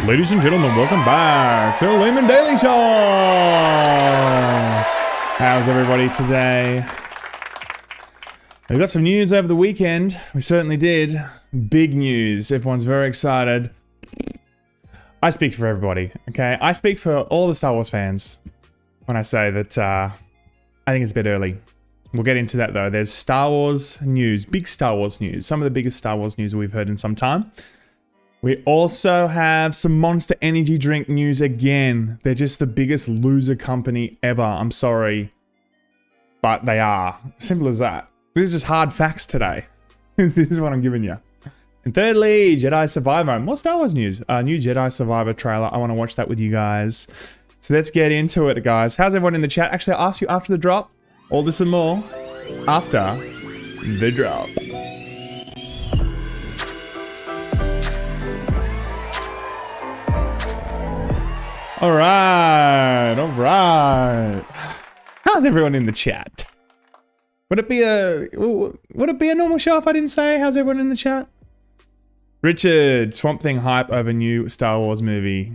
Ladies and gentlemen, welcome back to the Lehman Daily Show. How's everybody today? We got some news over the weekend. We certainly did. Big news. Everyone's very excited. I speak for everybody, okay? I speak for all the Star Wars fans when I say that I think it's a bit early. We'll get into that though. There's Star Wars news, big Star Wars news. Some of the biggest Star Wars news we've heard in some time. We also have some Monster Energy drink news again. They're just the biggest loser company ever. I'm sorry, but they are. Simple as that. This is just hard facts today. This is what I'm giving you. And thirdly, Jedi Survivor. More Star Wars news. New Jedi Survivor trailer. I want to watch that with you guys. So let's get into it, guys. How's everyone in the chat? Actually, I'll ask you after the drop. All this and more after the drop. All right. How's everyone in the chat? Would it be a normal show if I didn't say how's everyone in the chat? Richard, Swamp Thing hype over new Star Wars movie.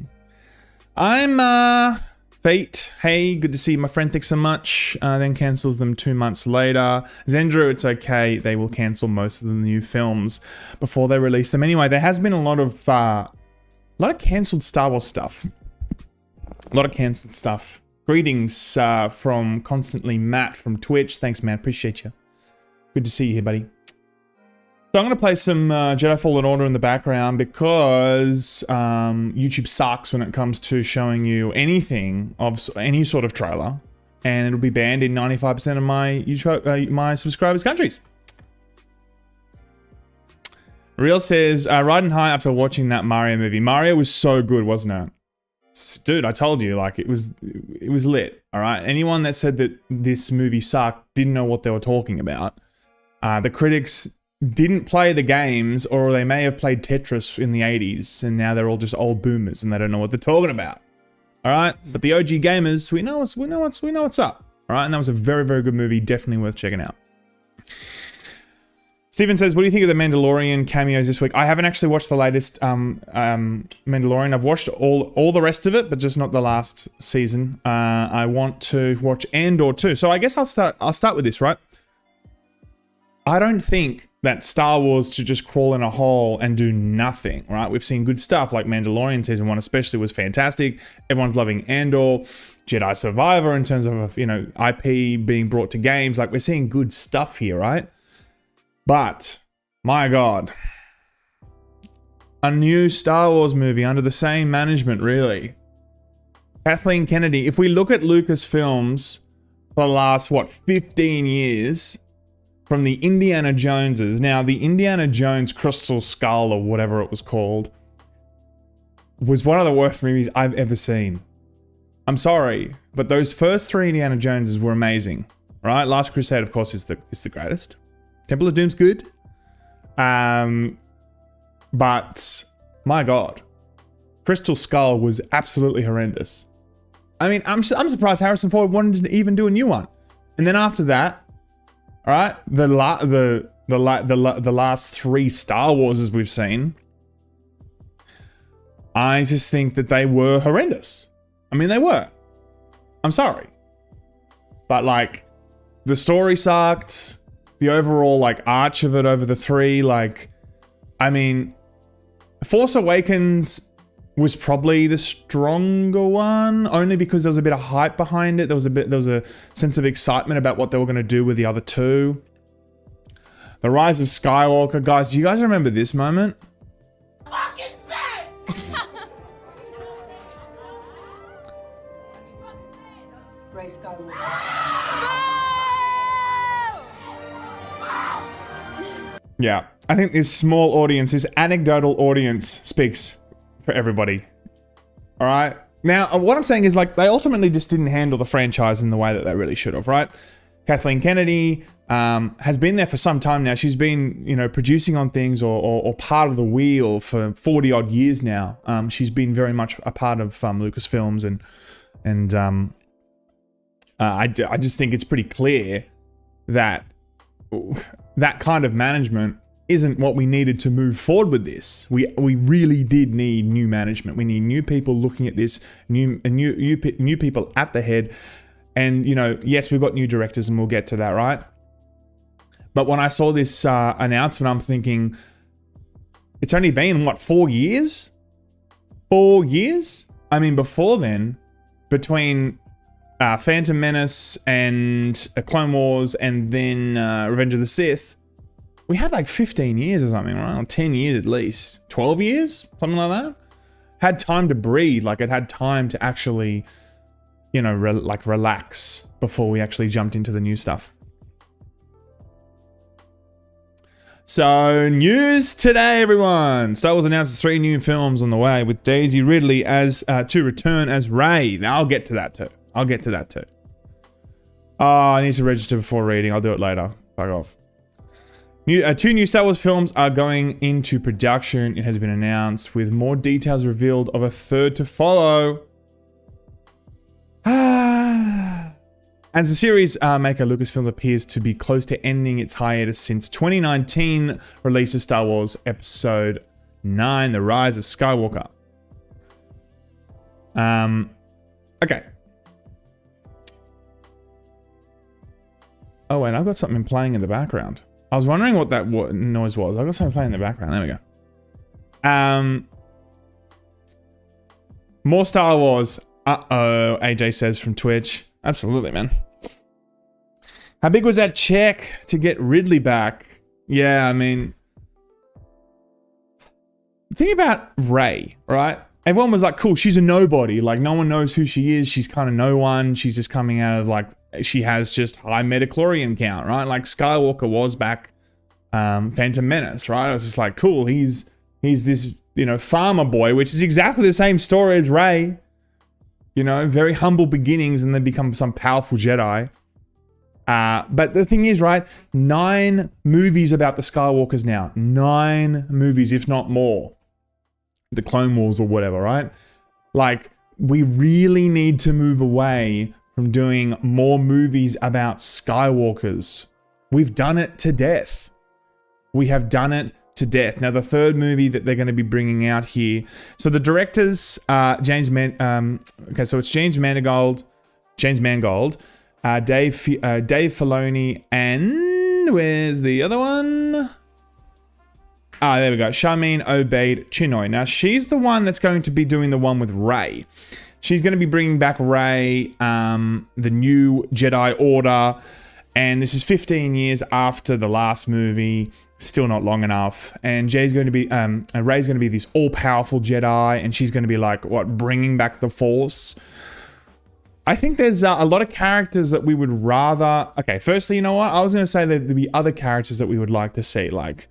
I'm Fate. Hey, good to see you, my friend. Thanks so much. Then cancels them 2 months later. Zendru, it's okay. They will cancel most of the new films before they release them. Anyway, there has been a lot of cancelled Star Wars stuff. A lot of cancelled stuff. Greetings from Constantly Matt from Twitch. Thanks, man. Appreciate you. Good to see you here, buddy. So I'm going to play some Jedi Fallen Order in the background because YouTube sucks when it comes to showing you anything of any sort of trailer. And it'll be banned in 95% of my subscribers' countries. Real says, riding high after watching that Mario movie. Mario was so good, wasn't it? Dude, I told you, like, it was lit, all right? Anyone that said that this movie sucked didn't know what they were talking about. The critics didn't play the games, or they may have played Tetris in the 80s, and now they're all just old boomers, and they don't know what they're talking about. All right? But the OG gamers, we know what's up. All right? And that was a very, very good movie, definitely worth checking out. Steven says, what do you think of the Mandalorian cameos this week? I haven't actually watched the latest Mandalorian. I've watched all the rest of it, but just not the last season. I want to watch Andor too. So I guess I'll start with this, right? I don't think that Star Wars should just crawl in a hole and do nothing, right? We've seen good stuff like Mandalorian Season 1 especially was fantastic. Everyone's loving Andor. Jedi Survivor in terms of, you know, IP being brought to games. Like, we're seeing good stuff here, right? But, my God, a new Star Wars movie under the same management, really. Kathleen Kennedy, if we look at Lucasfilms for the last, 15 years, from the Indiana Joneses, now the Indiana Jones Crystal Skull, or whatever it was called, was one of the worst movies I've ever seen. I'm sorry, but those first 3 Indiana Joneses were amazing, right? Last Crusade, of course, is the greatest. Temple of Doom's good. But, my God. Crystal Skull was absolutely horrendous. I mean, I'm surprised Harrison Ford wanted to even do a new one. And then after that, all right, the last 3 Star Warses we've seen, I just think that they were horrendous. I mean, they were. I'm sorry. But, like, the story sucked. The overall, like, arch of it over the 3, like, I mean, Force Awakens was probably the stronger one, only because there was a bit of hype behind it. There was a sense of excitement about what they were going to do with the other 2. The Rise of Skywalker, guys, do you guys remember this moment? Fucking Ray Skywalker. Yeah, I think this small audience, this anecdotal audience speaks for everybody. All right? Now, what I'm saying is, like, they ultimately just didn't handle the franchise in the way that they really should have, right? Kathleen Kennedy has been there for some time now. She's been, you know, producing on things or part of the wheel for 40 odd years now. She's been very much a part of Lucasfilms and I just think it's pretty clear that that kind of management isn't what we needed to move forward with this. We really did need new management. We need new people looking at this, new people at the head. And, you know, yes, we've got new directors and we'll get to that, right? But when I saw this announcement, I'm thinking, it's only been, what, 4 years? 4 years? I mean, before then, between Phantom Menace and Clone Wars and then Revenge of the Sith, we had like 15 years or something, right? Or 10 years at least. 12 years? Something like that? Had time to breathe. Like, it had time to actually, you know, relax before we actually jumped into the new stuff. So, news today, everyone. Star Wars announces 3 new films on the way with Daisy Ridley as to return as Rey. Now, I'll get to that too. Oh, I need to register before reading. I'll do it later. Fuck off. 2 new Star Wars films are going into production. It has been announced, with more details revealed of a 3rd to follow. As the series maker, Lucasfilm appears to be close to ending its hiatus since 2019 release of Star Wars Episode 9, The Rise of Skywalker. Okay. Oh, wait, I've got something playing in the background. I was wondering what that noise was. I've got something playing in the background. There we go. More Star Wars. Uh-oh, AJ says from Twitch. Absolutely, man. How big was that check to get Ridley back? Yeah, I mean, think about Rey, right? Everyone was like, cool, she's a nobody. Like, no one knows who she is. She's kind of no one. She's just coming out of, like, she has just high midichlorian count, right? Like, Skywalker was back Phantom Menace, right? I was just like, cool, he's this, you know, farmer boy, which is exactly the same story as Rey. You know, very humble beginnings and then become some powerful Jedi. But the thing is, right, 9 movies about the Skywalkers now. 9 movies, if not more. The Clone Wars or whatever, right? Like, we really need to move away from doing more movies about Skywalkers. We've done it to death. We have done it to death. Now, the 3rd movie that they're going to be bringing out here. So the directors, so it's James Mangold, Dave Filoni, and where's the other one? Ah, there we go. Charmin Obaid Chinoy. Now, she's the one that's going to be doing the one with Rey. She's going to be bringing back Rey, the new Jedi Order, and this is 15 years after the last movie. Still not long enough. And Rey's going to be this all-powerful Jedi, and she's going to be like, what, bringing back the Force? I think there's a lot of characters that we would rather... Okay, firstly, you know what? I was going to say that there'd be other characters that we would like to see, like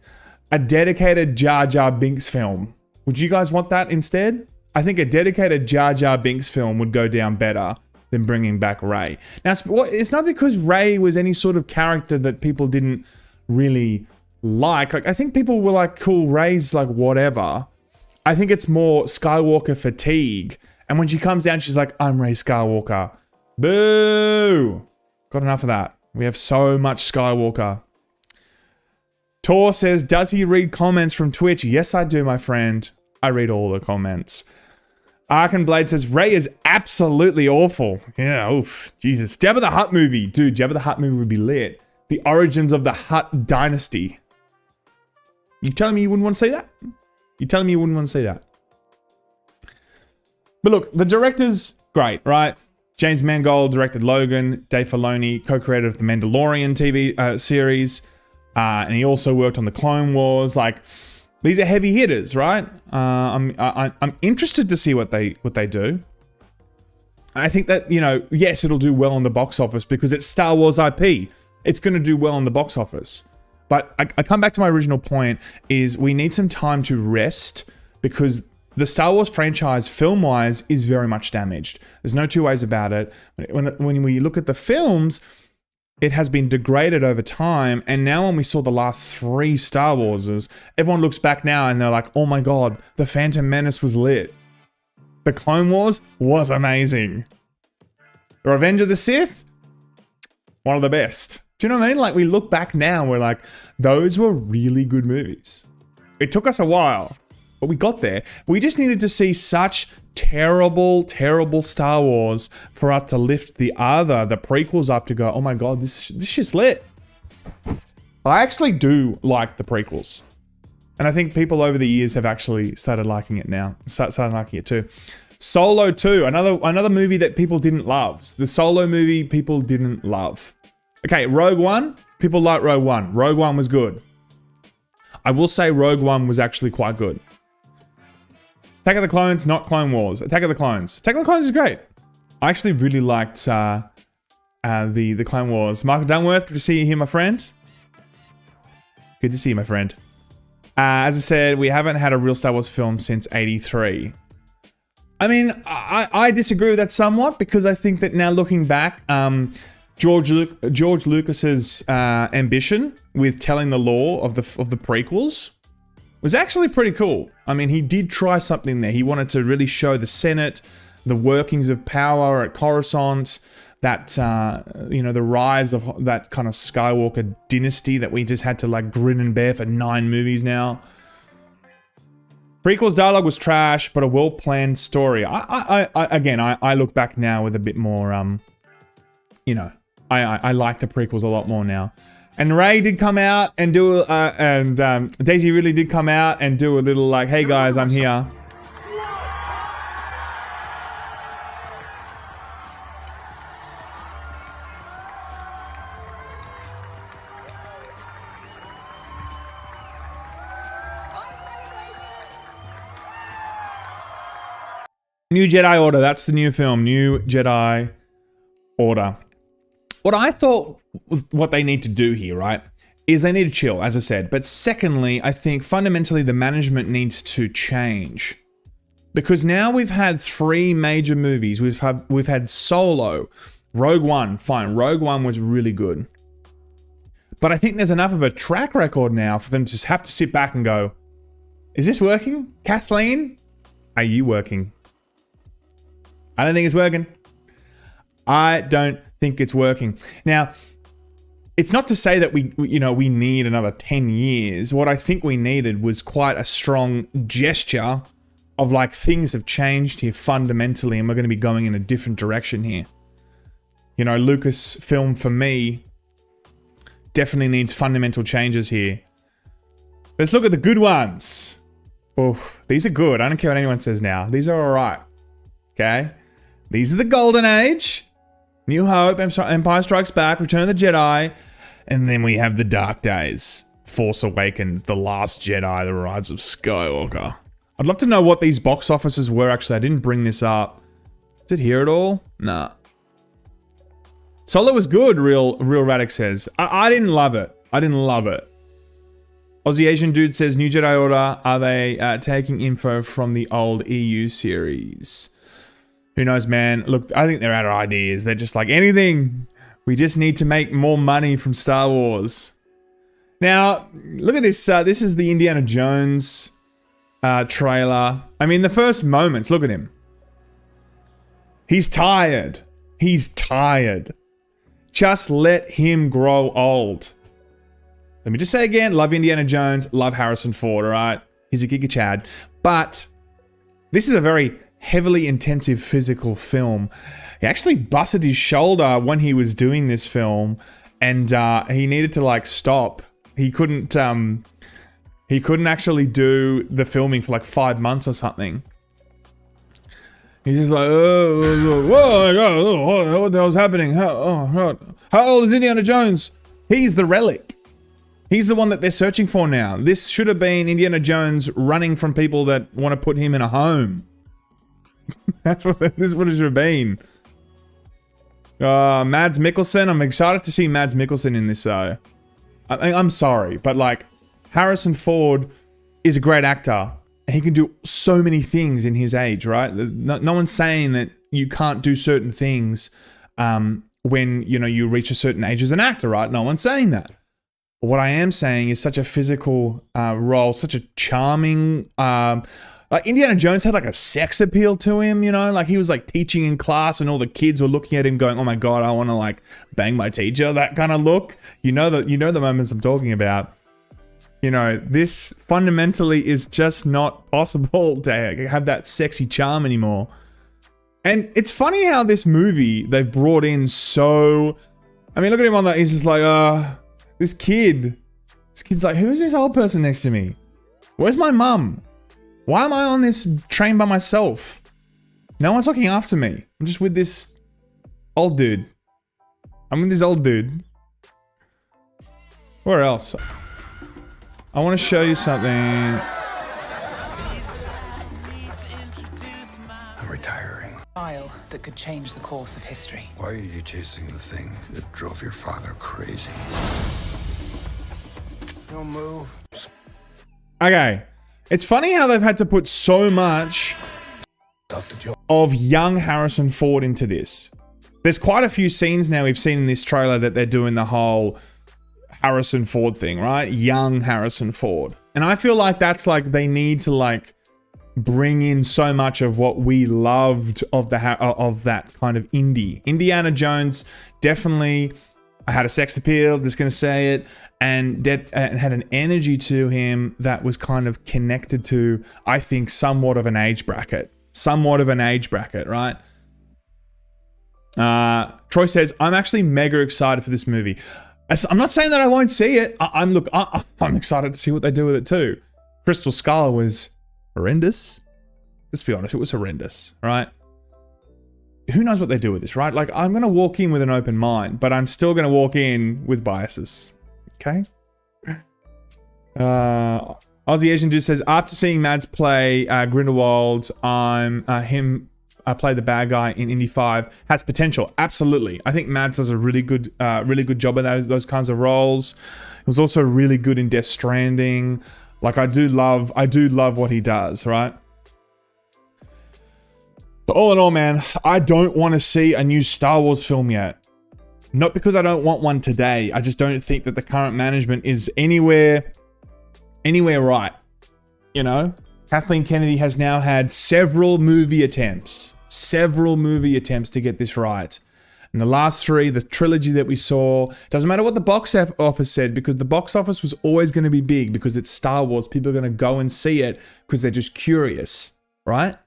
a dedicated Jar Jar Binks film. Would you guys want that instead? I think a dedicated Jar Jar Binks film would go down better than bringing back Rey. Now, it's not because Rey was any sort of character that people didn't really like. Like, I think people were like, cool, Rey's like whatever. I think it's more Skywalker fatigue. And when she comes down, she's like, I'm Rey Skywalker. Boo! Got enough of that. We have so much Skywalker. Tor says, does he read comments from Twitch? Yes, I do, my friend. I read all the comments. Arkan Blade says, Rey is absolutely awful. Yeah, oof. Jesus. Jabba the Hutt movie. Dude, Jabba the Hutt movie would be lit. The origins of the Hutt dynasty. You telling me you wouldn't want to see that? You telling me you wouldn't want to see that? But look, the director's great, right? James Mangold directed Logan. Dave Filoni, co-creator of the Mandalorian TV series. And he also worked on the Clone Wars. Like, these are heavy hitters, right? I'm interested to see what they do. I think that, you know, yes, it'll do well on the box office because it's Star Wars IP. It's going to do well on the box office. But I come back to my original point is we need some time to rest because the Star Wars franchise, film-wise, is very much damaged. There's no two ways about it. When we look at the films, it has been degraded over time. And now when we saw the last 3 Star Warses, everyone looks back now and they're like, oh my God, the Phantom Menace was lit. The Clone Wars was amazing. Revenge of the Sith, one of the best. Do you know what I mean? Like, we look back now, we're like, those were really good movies. It took us a while, but we got there. We just needed to see such terrible, terrible Star Wars for us to lift the prequels up to go, oh my god, this shit's lit. I actually do like the prequels. And I think people over the years have actually started liking it now. Started liking it too. Solo 2, another movie that people didn't love. The Solo movie people didn't love. Okay, Rogue One, people like Rogue One. Rogue One was good. I will say Rogue One was actually quite good. Attack of the Clones, not Clone Wars. Attack of the Clones. Attack of the Clones is great. I actually really liked the Clone Wars. Michael Dunworth, good to see you here, my friend. Good to see you, my friend. As I said, we haven't had a real Star Wars film since '83. I mean, I disagree with that somewhat because I think that now looking back, George Lucas's ambition with telling the lore of the prequels was actually pretty cool. I mean, he did try something there. He wanted to really show the Senate, the workings of power at Coruscant, that, the rise of that kind of Skywalker dynasty that we just had to like grin and bear for 9 movies now. Prequels dialogue was trash, but a well-planned story. I look back now with a bit more, I like the prequels a lot more now. And Ray did come out and do, Daisy really did come out and do a little like, hey guys, I'm here. New Jedi Order, that's the new film, New Jedi Order. What I thought was what they need to do here, right, is they need to chill, as I said. But secondly, I think fundamentally the management needs to change. Because now we've had 3 major movies. We've had Solo, Rogue One, fine, Rogue One was really good. But I think there's enough of a track record now for them to just have to sit back and go, is this working? Kathleen, are you working? I don't think it's working. I don't think it's working. Now, it's not to say that we need another 10 years. What I think we needed was quite a strong gesture of like things have changed here fundamentally and we're going to be going in a different direction here. You know, Lucasfilm for me definitely needs fundamental changes here. Let's look at the good ones. Oh, these are good. I don't care what anyone says now. These are all right. Okay? These are the Golden Age, New Hope, Empire Strikes Back, Return of the Jedi, and then we have the Dark Days, Force Awakens, The Last Jedi, The Rise of Skywalker. I'd love to know what these box offices were actually. I didn't bring this up. Is it here at all? Nah. Solo was good, Real Radic says. I didn't love it. I didn't love it. Aussie Asian Dude says, New Jedi Order, are they taking info from the old EU series? Who knows, man? Look, I think they're out of ideas. They're just like, anything. We just need to make more money from Star Wars. Now, look at this. This is the Indiana Jones trailer. I mean, the first moments, look at him. He's tired. He's tired. Just let him grow old. Let me just say again, love Indiana Jones, love Harrison Ford, all right? He's a Giga Chad. But this is a very heavily intensive physical film. He actually busted his shoulder when he was doing this film, and he needed to like stop. He couldn't actually do the filming for like 5 months or something. He's just like, oh, whoa, what the hell's happening? How old is Indiana Jones? He's the relic. He's the one that they're searching for now. This should have been Indiana Jones running from people that want to put him in a home. This is what it should have been. Mads Mikkelsen. I'm excited to see Mads Mikkelsen in this though. I'm sorry, but like Harrison Ford is a great actor. He can do so many things in his age, right? No one's saying that you can't do certain things when you reach a certain age as an actor, right? No one's saying that. But what I am saying is such a physical role, such a charming. Like Indiana Jones had like a sex appeal to him, you know, like he was like teaching in class and all the kids were looking at him going, oh my God, I want to like bang my teacher. That kind of look, you know the moments I'm talking about. You know, this fundamentally is just not possible to have that sexy charm anymore. And it's funny how this movie they've brought in so, I mean, look at him on that. He's just like, this kid's like, who's this old person next to me? Where's my mum? Why am I on this train by myself? No one's looking after me. I'm just with this old dude. I'm with this old dude. Where else? I want to show you something. I'm retiring. File that could change the course of history. Why are you chasing the thing that drove your father crazy? Don't move. Okay. It's funny how they've had to put so much of young Harrison Ford into this. There's quite a few scenes now we've seen in this trailer that they're doing the whole Harrison Ford thing, right? Young Harrison Ford. And I feel like that's like they need to like bring in so much of what we loved of that kind of indie. Indiana Jones definitely had a sex appeal, just gonna say it, and had an energy to him that was kind of connected to, I think, somewhat of an age bracket. Right? Troy says, I'm actually mega excited for this movie. I'm not saying that I won't see it. I'm excited to see what they do with it too. Crystal Skull was horrendous. Let's be honest, it was horrendous, right? Who knows what they do with this, right? Like, I'm going to walk in with an open mind, but I'm still going to walk in with biases. Okay? Aussie Asian Dude says, after seeing Mads play Grindelwald, play the bad guy in Indy 5, has potential. Absolutely. I think Mads does a really good job of those kinds of roles. He was also really good in Death Stranding. Like, I do love what he does, right? But all in all, man, I don't want to see a new Star Wars film yet. Not because I don't want one today. I just don't think that the current management is anywhere right. You know? Kathleen Kennedy has now had several movie attempts to get this right. And the last three, the trilogy that we saw, doesn't matter what the box office said, because the box office was always going to be big because it's Star Wars. People are going to go and see it because they're just curious, right?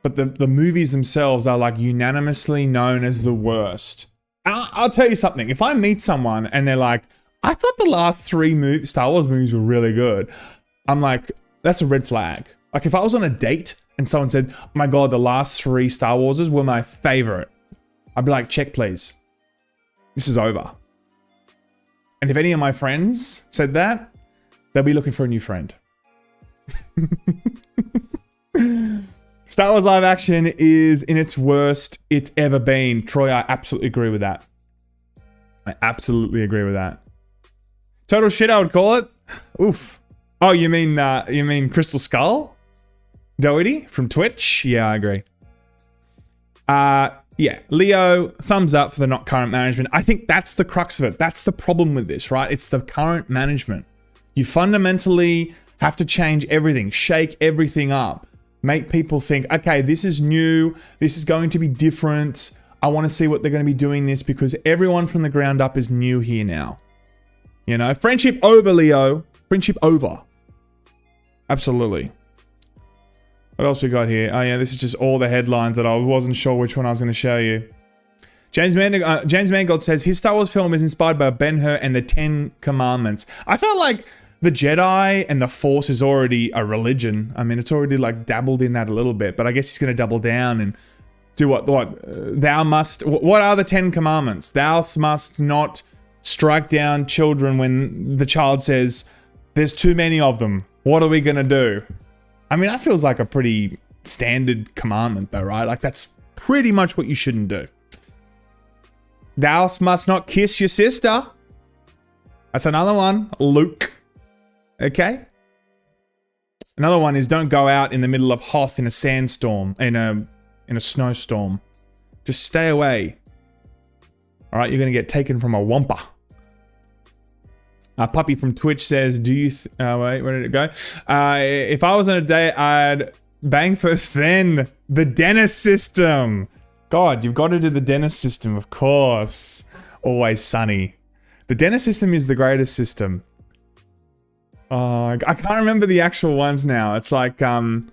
But the movies themselves are like unanimously known as the worst. I'll tell you something. If I meet someone and they're like, I thought the last three Star Wars movies were really good, I'm like, that's a red flag. Like if I was on a date and someone said, oh my God, the last three Star Warses were my favorite, I'd be like, check please. This is over. And if any of my friends said that, they'll be looking for a new friend. Star Wars live action is in its worst it's ever been. Troy, I absolutely agree with that. Total shit, I would call it. Oof. Oh, you mean Crystal Skull? Doherty from Twitch? Yeah, I agree. Yeah, Leo, thumbs up for the not current management. I think that's the crux of it. That's the problem with this, right? It's the current management. You fundamentally have to change everything, shake everything up. Make people think, okay, this is new. This is going to be different. I want to see what they're going to be doing this because everyone from the ground up is new here now. You know, friendship over, Leo. Friendship over. Absolutely. What else we got here? Oh yeah, this is just all the headlines that I wasn't sure which one I was going to show you. James Mangold says his Star Wars film is inspired by Ben-Hur and the 10 Commandments. I felt like the Jedi and the Force is already a religion. I mean, it's already like dabbled in that a little bit, but I guess he's going to double down and do what thou must. What are the 10 Commandments? Thou must not strike down children when the child says, there's too many of them. What are we going to do? I mean, that feels like a pretty standard commandment though, right? Like that's pretty much what you shouldn't do. Thou must not kiss your sister. That's another one. Luke. Okay. Another one is don't go out in the middle of Hoth in a sandstorm, in a snowstorm. Just stay away. All right, you're going to get taken from a wampa. Puppy from Twitch says, do you... wait, where did it go? If I was on a date, I'd bang first then. The Dennis system. God, you've got to do the Dennis system, of course. Always sunny. The Dennis system is the greatest system. I can't remember the actual ones now. It's like, what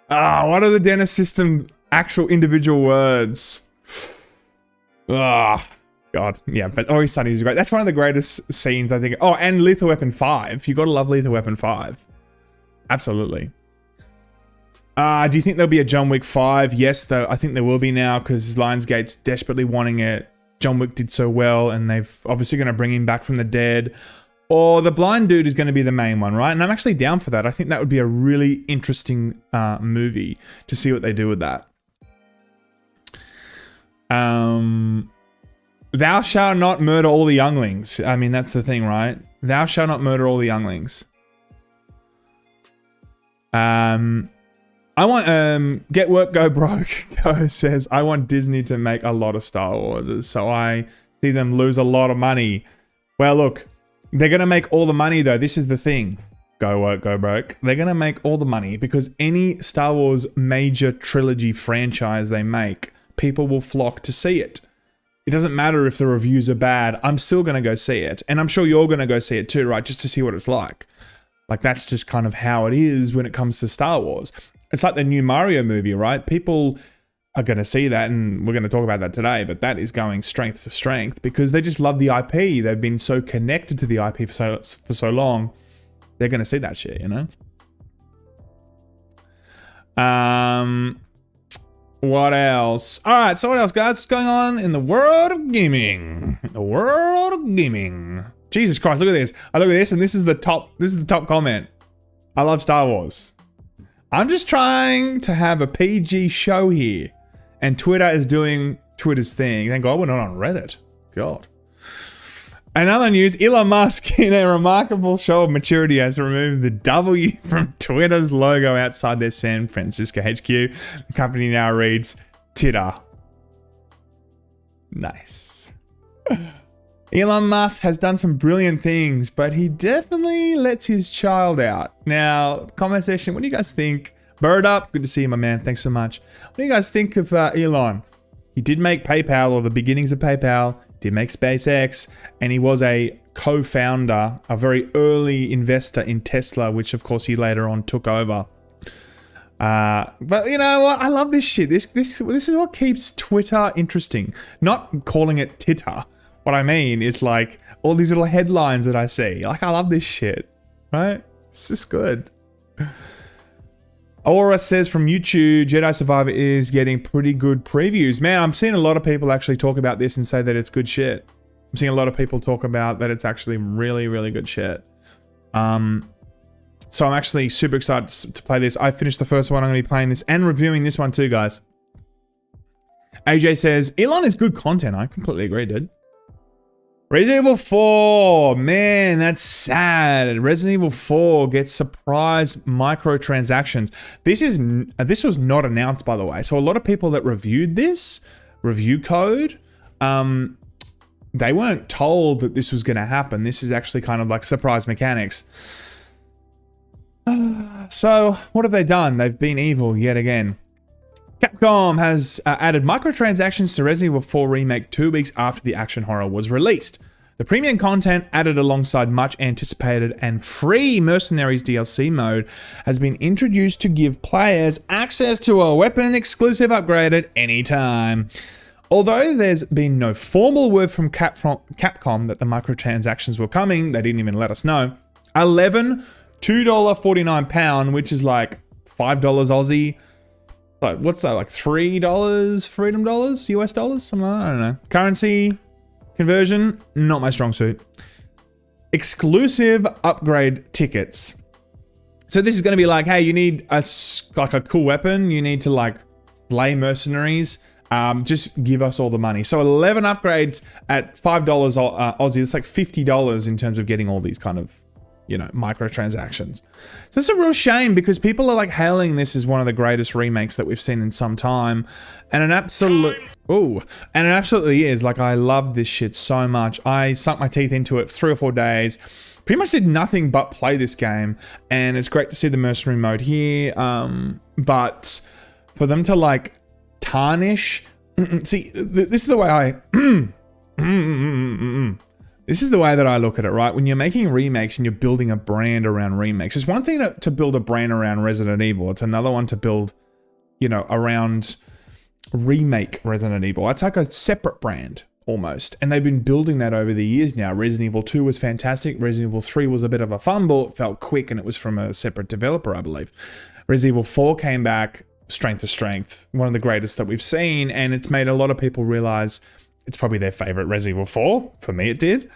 are the Dennis system actual individual words? God, yeah, but Always Sunny is great. That's one of the greatest scenes, I think. Oh, and Lethal Weapon 5. You gotta love Lethal Weapon 5. Absolutely. Do you think there'll be a John Wick 5? Yes, though. I think there will be now because Lionsgate's desperately wanting it. John Wick did so well, and they've obviously going to bring him back from the dead. Or the blind dude is going to be the main one, right? And I'm actually down for that. I think that would be a really interesting movie to see what they do with that. Thou shalt not murder all the younglings. I mean, that's the thing, right? Thou shalt not murder all the younglings. I want, Get Work, Go Broke. Go says, I want Disney to make a lot of Star Wars, so I see them lose a lot of money. Well, look, they're going to make all the money, though. This is the thing. Go Work, Go Broke. They're going to make all the money because any Star Wars major trilogy franchise they make, people will flock to see it. It doesn't matter if the reviews are bad. I'm still going to go see it. And I'm sure you're going to go see it too, right? Just to see what it's like. Like, that's just kind of how it is when it comes to Star Wars. It's like the new Mario movie, right? People are going to see that, and we're going to talk about that today, but that is going strength to strength because they just love the IP. They've been so connected to the IP for so long. They're going to see that shit, you know? What else? All right, so what else, guys? What's going on in the world of gaming? The world of gaming. Jesus Christ, look at this. I look at this, and this is the top comment. I love Star Wars. I'm just trying to have a PG show here, and Twitter is doing Twitter's thing. Thank God we're not on Reddit. God. Another news, Elon Musk, in a remarkable show of maturity, has removed the W from Twitter's logo outside their San Francisco HQ. The company now reads Titter. Nice. Elon Musk has done some brilliant things, but he definitely lets his child out. Now, comment section, what do you guys think? Bird up, good to see you, my man. Thanks so much. What do you guys think of Elon? He did make PayPal, or the beginnings of PayPal, did make SpaceX, and he was a co-founder, a very early investor in Tesla, which of course he later on took over. But you know what? I love this shit. This is what keeps Twitter interesting. Not calling it Titter. What I mean is like all these little headlines that I see. Like, I love this shit, right? It's just good. Aura says from YouTube, Jedi Survivor is getting pretty good previews. Man, I'm seeing a lot of people actually talk about this and say that it's good shit. I'm seeing a lot of people talk about that it's actually really, really good shit. So I'm actually super excited to play this. I finished the first one. I'm going to be playing this and reviewing this one too, guys. AJ says, Elon is good content. I completely agree, dude. Resident Evil 4, man, that's sad. Resident Evil 4 gets surprise microtransactions. This was not announced, by the way. So a lot of people that reviewed this review code, they weren't told that this was going to happen. This is actually kind of like surprise mechanics. So what have they done? They've been evil yet again. Capcom has added microtransactions to Resident Evil 4 Remake 2 weeks after the action horror was released. The premium content added alongside much anticipated and free Mercenaries DLC mode has been introduced to give players access to a weapon exclusive upgrade at any time. Although there's been no formal word from Capcom that the microtransactions were coming, they didn't even let us know. 11 $2.49, which is like $5 Aussie. Like, what's that, like $3 freedom dollars, US dollars? Something like that, I don't know. Currency conversion, not my strong suit. Exclusive upgrade tickets. So this is going to be like, hey, you need a cool weapon. You need to like slay mercenaries. Just give us all the money. So 11 upgrades at $5 Aussie. It's like $50 in terms of getting all these kind of, you know, microtransactions. So it's a real shame because people are like hailing this as one of the greatest remakes that we've seen in some time, and an absolute Ooh, and it absolutely is. Like, I love this shit so much. I sunk my teeth into it for 3 or 4 days. Pretty much did nothing but play this game, and it's great to see the mercenary mode here. But for them to like tarnish, see, this is the way I, this is the way that I look at it. Right, when you're making remakes and you're building a brand around remakes, it's one thing to build a brand around Resident Evil. It's another one to build, you know, around remake Resident Evil. It's like a separate brand almost, and they've been building that over the years now. Resident Evil 2 was fantastic. Resident Evil 3 was a bit of a fumble. It felt quick, and it was from a separate developer, I believe. Resident Evil 4 came back, strength to strength, one of the greatest that we've seen, and it's made a lot of people realize it's probably their favorite Resident Evil 4. For me, it did.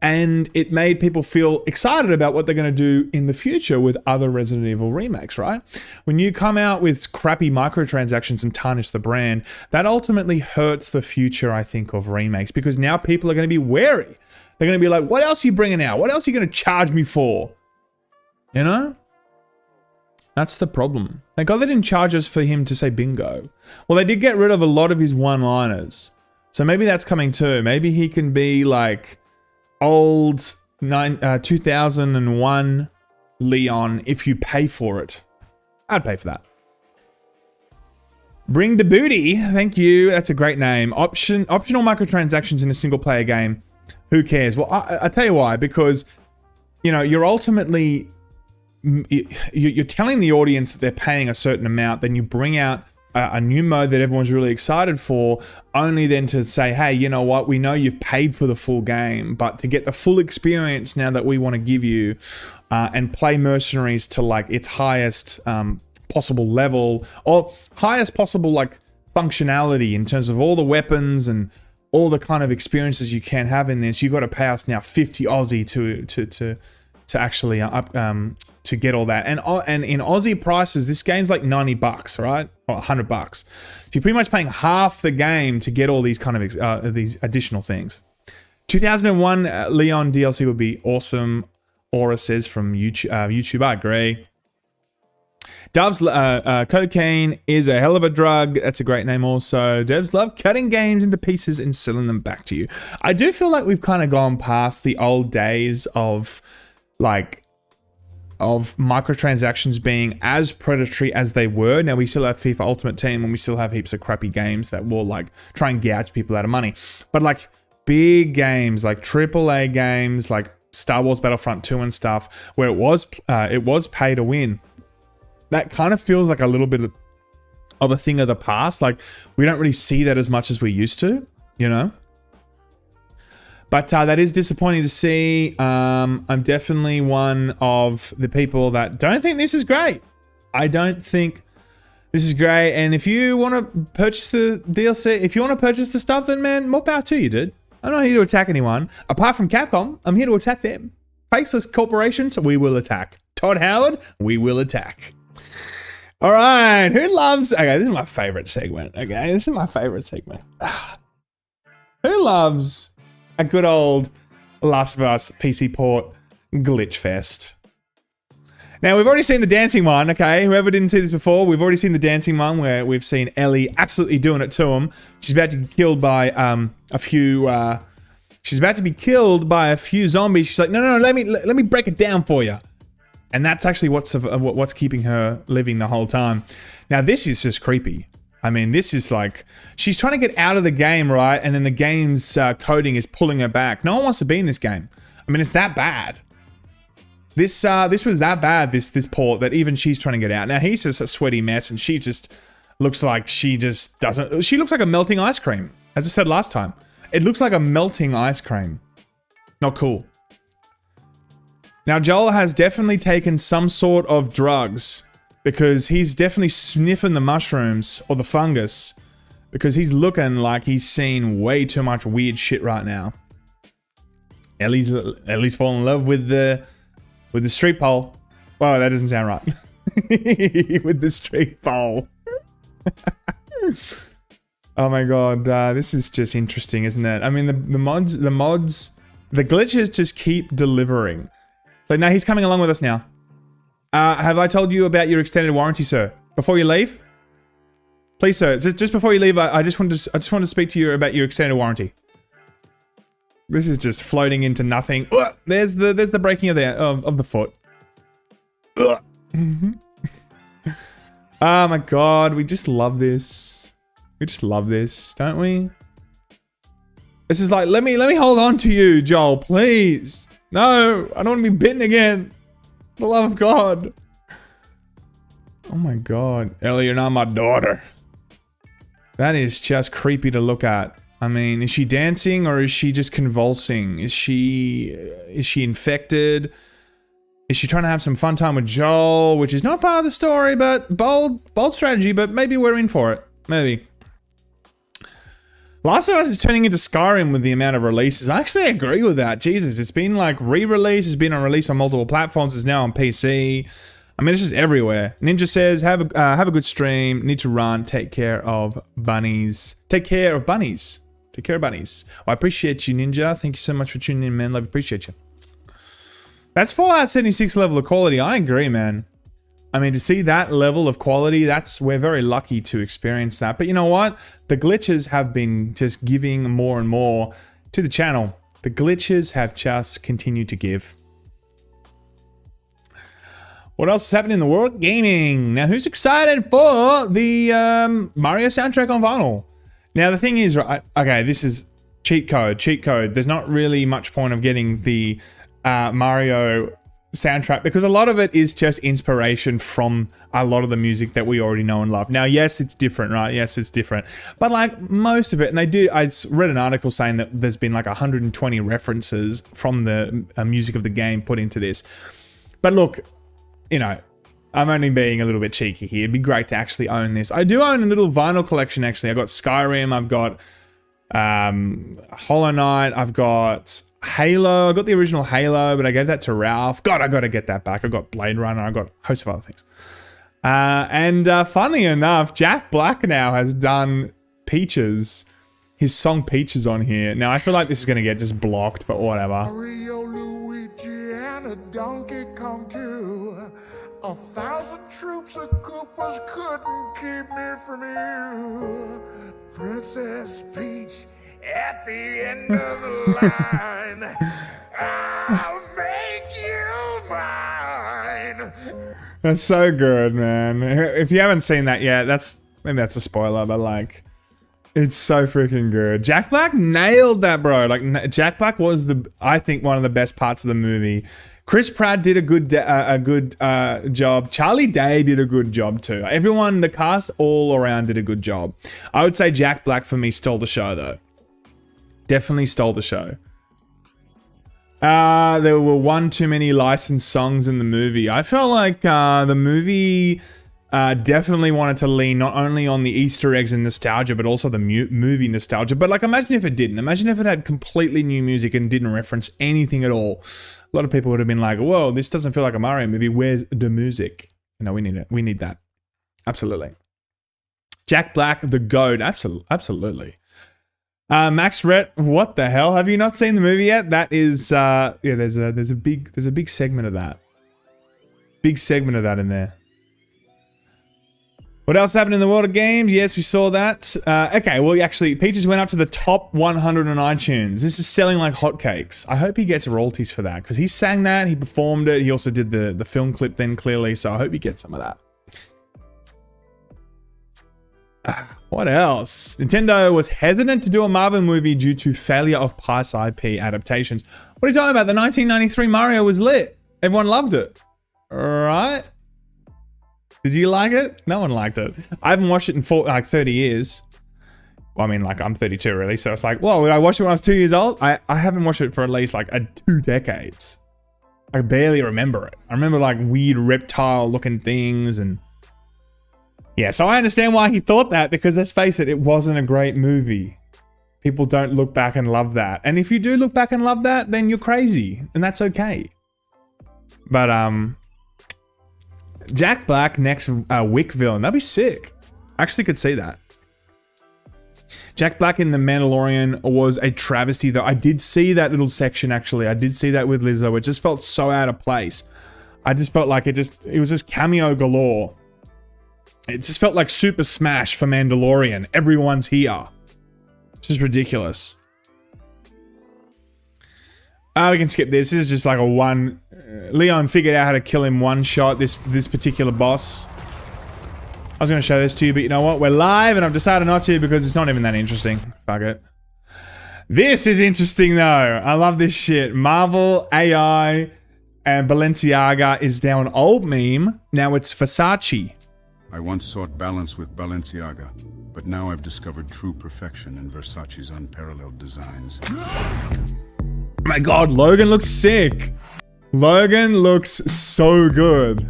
And it made people feel excited about what they're going to do in the future with other Resident Evil remakes, right? When you come out with crappy microtransactions and tarnish the brand, that ultimately hurts the future, I think, of remakes, because now people are going to be wary. They're going to be like, what else are you bringing out? What else are you going to charge me for? You know? That's the problem. Thank God they didn't charge us for him to say bingo. Well, they did get rid of a lot of his one-liners. So maybe that's coming too. Maybe he can be like old 2001 Leon if you pay for it. I'd pay for that. Bring the booty. Thank you. That's a great name. Optional microtransactions in a single player game. Who cares? Well, I tell you why. Because, you know, you're ultimately, you're telling the audience that they're paying a certain amount. Then you bring out a new mode that everyone's really excited for, only then to say, hey, you know what, we know you've paid for the full game, but to get the full experience now that we want to give you, and play Mercenaries to like its highest possible level, or highest possible like functionality in terms of all the weapons and all the kind of experiences you can have in this, you got to pay us now 50 Aussie to actually to get all that. And in Aussie prices, this game's like $90, right? Or $100. So you're pretty much paying half the game to get all these kind of these additional things. 2001 Leon DLC would be awesome. Aura says from YouTube. I agree. Doves, cocaine is a hell of a drug. That's a great name also. Devs love cutting games into pieces and selling them back to you. I do feel like we've kind of gone past the old days of microtransactions being as predatory as they were. Now we still have FIFA Ultimate Team and we still have heaps of crappy games that will like try and gouge people out of money. But like big games, like AAA games, like Star Wars Battlefront 2 and stuff, where it was pay to win. That kind of feels like a little bit of a thing of the past. Like we don't really see that as much as we used to, you know? But that is disappointing to see. I'm definitely one of the people that don't think this is great. I don't think this is great. And if you want to purchase the DLC, if you want to purchase the stuff, then man, more power to you, dude. I'm not here to attack anyone. Apart from Capcom, I'm here to attack them. Faceless corporations, we will attack. Todd Howard, we will attack. All right, who loves... Okay, this is my favorite segment. Okay, this is my favorite segment. Who loves a good old Last of Us PC port glitch fest? Now, we've already seen the dancing one, okay? Whoever didn't see this before, we've already seen the dancing one where we've seen Ellie absolutely doing it to him. She's about to get killed by a few... she's about to be killed by a few zombies. She's like, no, let me break it down for you. And that's actually what's keeping her living the whole time. Now, this is just creepy. I mean, this is like, she's trying to get out of the game, right? And then the game's coding is pulling her back. No one wants to be in this game. I mean, it's that bad. This was that bad, this port, that even she's trying to get out. Now, he's just a sweaty mess, and she just looks like she just doesn't... She looks like a melting ice cream. As I said last time. It looks like a melting ice cream. Not cool. Now, Joel has definitely taken some sort of drugs, because he's definitely sniffing the mushrooms or the fungus, because he's looking like he's seen way too much weird shit right now. Ellie's fallen in love with the street pole. Well, that doesn't sound right. With the street pole. Oh my god, this is just interesting, isn't it? I mean, the mods, the glitches just keep delivering. So now he's coming along with us now. Have I told you about your extended warranty, sir? Before you leave? Please, sir. Just before you leave, I just want to speak to you about your extended warranty. This is just floating into nothing. Ugh, there's the breaking of the foot. Ugh. Oh my god, we just love this. We just love this, don't we? This is like, let me hold on to you, Joel, please. No, I don't want to be bitten again. For the love of God. Oh my god. Ellie, you're not my daughter. That is just creepy to look at. I mean, is she dancing or is she just convulsing? Is she infected? Is she trying to have some fun time with Joel, which is not part of the story, but bold strategy, but maybe we're in for it. Maybe. Last of Us is turning into Skyrim with the amount of releases. I actually agree with that. Jesus, it's been like re-released, it's been on release on multiple platforms, it's now on PC. I mean, it's just everywhere. Ninja says, have a good stream, need to run, take care of bunnies. Take care of bunnies. Take care of bunnies. Well, I appreciate you, Ninja. Thank you so much for tuning in, man. Love, appreciate you. That's Fallout 76 level of quality. I agree, man. I mean, to see that level of quality, we're very lucky to experience that. But you know what? The glitches have been just giving more and more to the channel. The glitches have just continued to give. What else is happening in the world? Gaming. Now, who's excited for the Mario soundtrack on vinyl? Now, the thing is, right? Okay, this is cheat code. There's not really much point of getting the Mario soundtrack because a lot of it is just inspiration from a lot of the music that we already know and love. Now, yes, it's different, right? Yes, it's different. But like most of it, and I read an article saying that there's been like 120 references from the music of the game put into this. But look, you know, I'm only being a little bit cheeky here. It'd be great to actually own this. I do own a little vinyl collection, actually. I've got Skyrim, I've got Hollow Knight, I've got Halo. I got the original Halo, but I gave that to Ralph. God, I got to get that back. I got Blade Runner. I got a host of other things. And funnily enough, Jack Black now has done Peaches, his song Peaches on here. Now, I feel like this is going to get just blocked, but whatever. Mario, Luigi, and a Donkey Kong too. 1,000 troops of Koopas couldn't keep me from you. Princess Peach at the end of the line. I'll make you mine. That's so good, man. If you haven't seen that yet, maybe that's a spoiler, but like, it's so freaking good. Jack Black nailed that, bro. Like, Jack Black was I think one of the best parts of the movie. Chris Pratt did a good job. Charlie Day did a good job too. Everyone, the cast all around did a good job. I would say Jack Black for me stole the show though. Definitely stole the show. There were one too many licensed songs in the movie. I felt like the movie definitely wanted to lean not only on the Easter eggs and nostalgia, but also the movie nostalgia. But like, imagine if it didn't. Imagine if it had completely new music and didn't reference anything at all. A lot of people would have been like, whoa, this doesn't feel like a Mario movie. Where's the music? No, we need it. We need that. Absolutely. Jack Black, the GOAT. Absolutely. Max Rhett, what the hell? Have you not seen the movie yet? That is, yeah, there's a big segment of that. Big segment of that in there. What else happened in the world of games? Yes, we saw that. Okay, well, actually, Peaches went up to the top 100 on iTunes. This is selling like hotcakes. I hope he gets royalties for that, because he sang that, he performed it, he also did the film clip then, clearly, so I hope he gets some of that. What else? Nintendo was hesitant to do a Marvel movie due to failure of past IP adaptations. What are you talking about? The 1993 Mario was lit. Everyone loved it. Right? Did you like it? No one liked it. I haven't watched it in 30 years. Well, I mean, like, I'm 32 really, so it's like, well, I watched it when I was 2 years old. I haven't watched it for at least like 2 decades. I barely remember it. I remember like weird reptile looking things and yeah, so I understand why he thought that, because let's face it, it wasn't a great movie. People don't look back and love that. And if you do look back and love that, then you're crazy, and that's okay. But Jack Black next Wick villain, that'd be sick. I actually could see that. Jack Black in The Mandalorian was a travesty, though. I did see that little section, actually. I did see that with Lizzo. It just felt so out of place. I just felt like it was just cameo galore. It just felt like Super Smash for Mandalorian. Everyone's here. It's just ridiculous. We can skip this. This is just like a one... Leon figured out how to kill him one shot, this particular boss. I was going to show this to you, but you know what? We're live, and I've decided not to because it's not even that interesting. Fuck it. This is interesting, though. I love this shit. Marvel, AI, and Balenciaga is now an old meme. Now it's Versace. I once sought balance with Balenciaga, but now I've discovered true perfection in Versace's unparalleled designs. My god, Logan looks sick. Logan looks so good.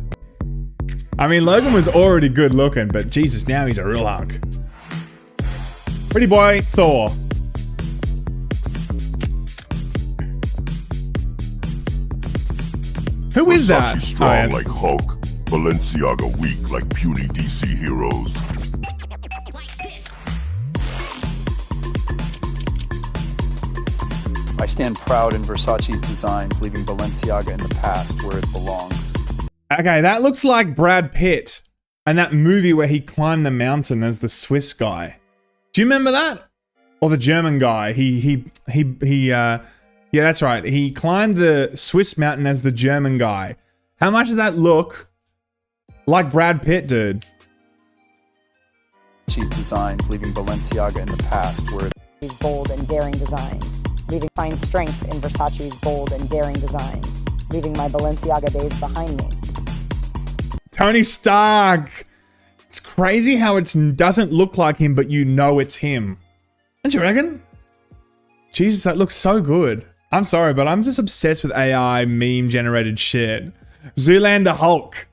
I mean, Logan was already good looking, but Jesus, now he's a real hunk. Pretty boy Thor. Who is that? Versace strong like Hulk, Balenciaga weak like puny DC heroes. I stand proud in Versace's designs, leaving Balenciaga in the past where it belongs. Okay, that looks like Brad Pitt and that movie where he climbed the mountain as the Swiss guy. Do you remember that? Or the German guy? Yeah, that's right. He climbed the Swiss mountain as the German guy. How much does that look like Brad Pitt, dude? Versace's designs, leaving Balenciaga in the past where These bold and daring designs, leaving find strength in Versace's bold and daring designs, leaving my Balenciaga days behind me. Tony Stark. It's crazy how it doesn't look like him, but you know it's him. Don't you reckon? Jesus, that looks so good. I'm sorry, but I'm just obsessed with AI meme generated shit. Zoolander Hulk.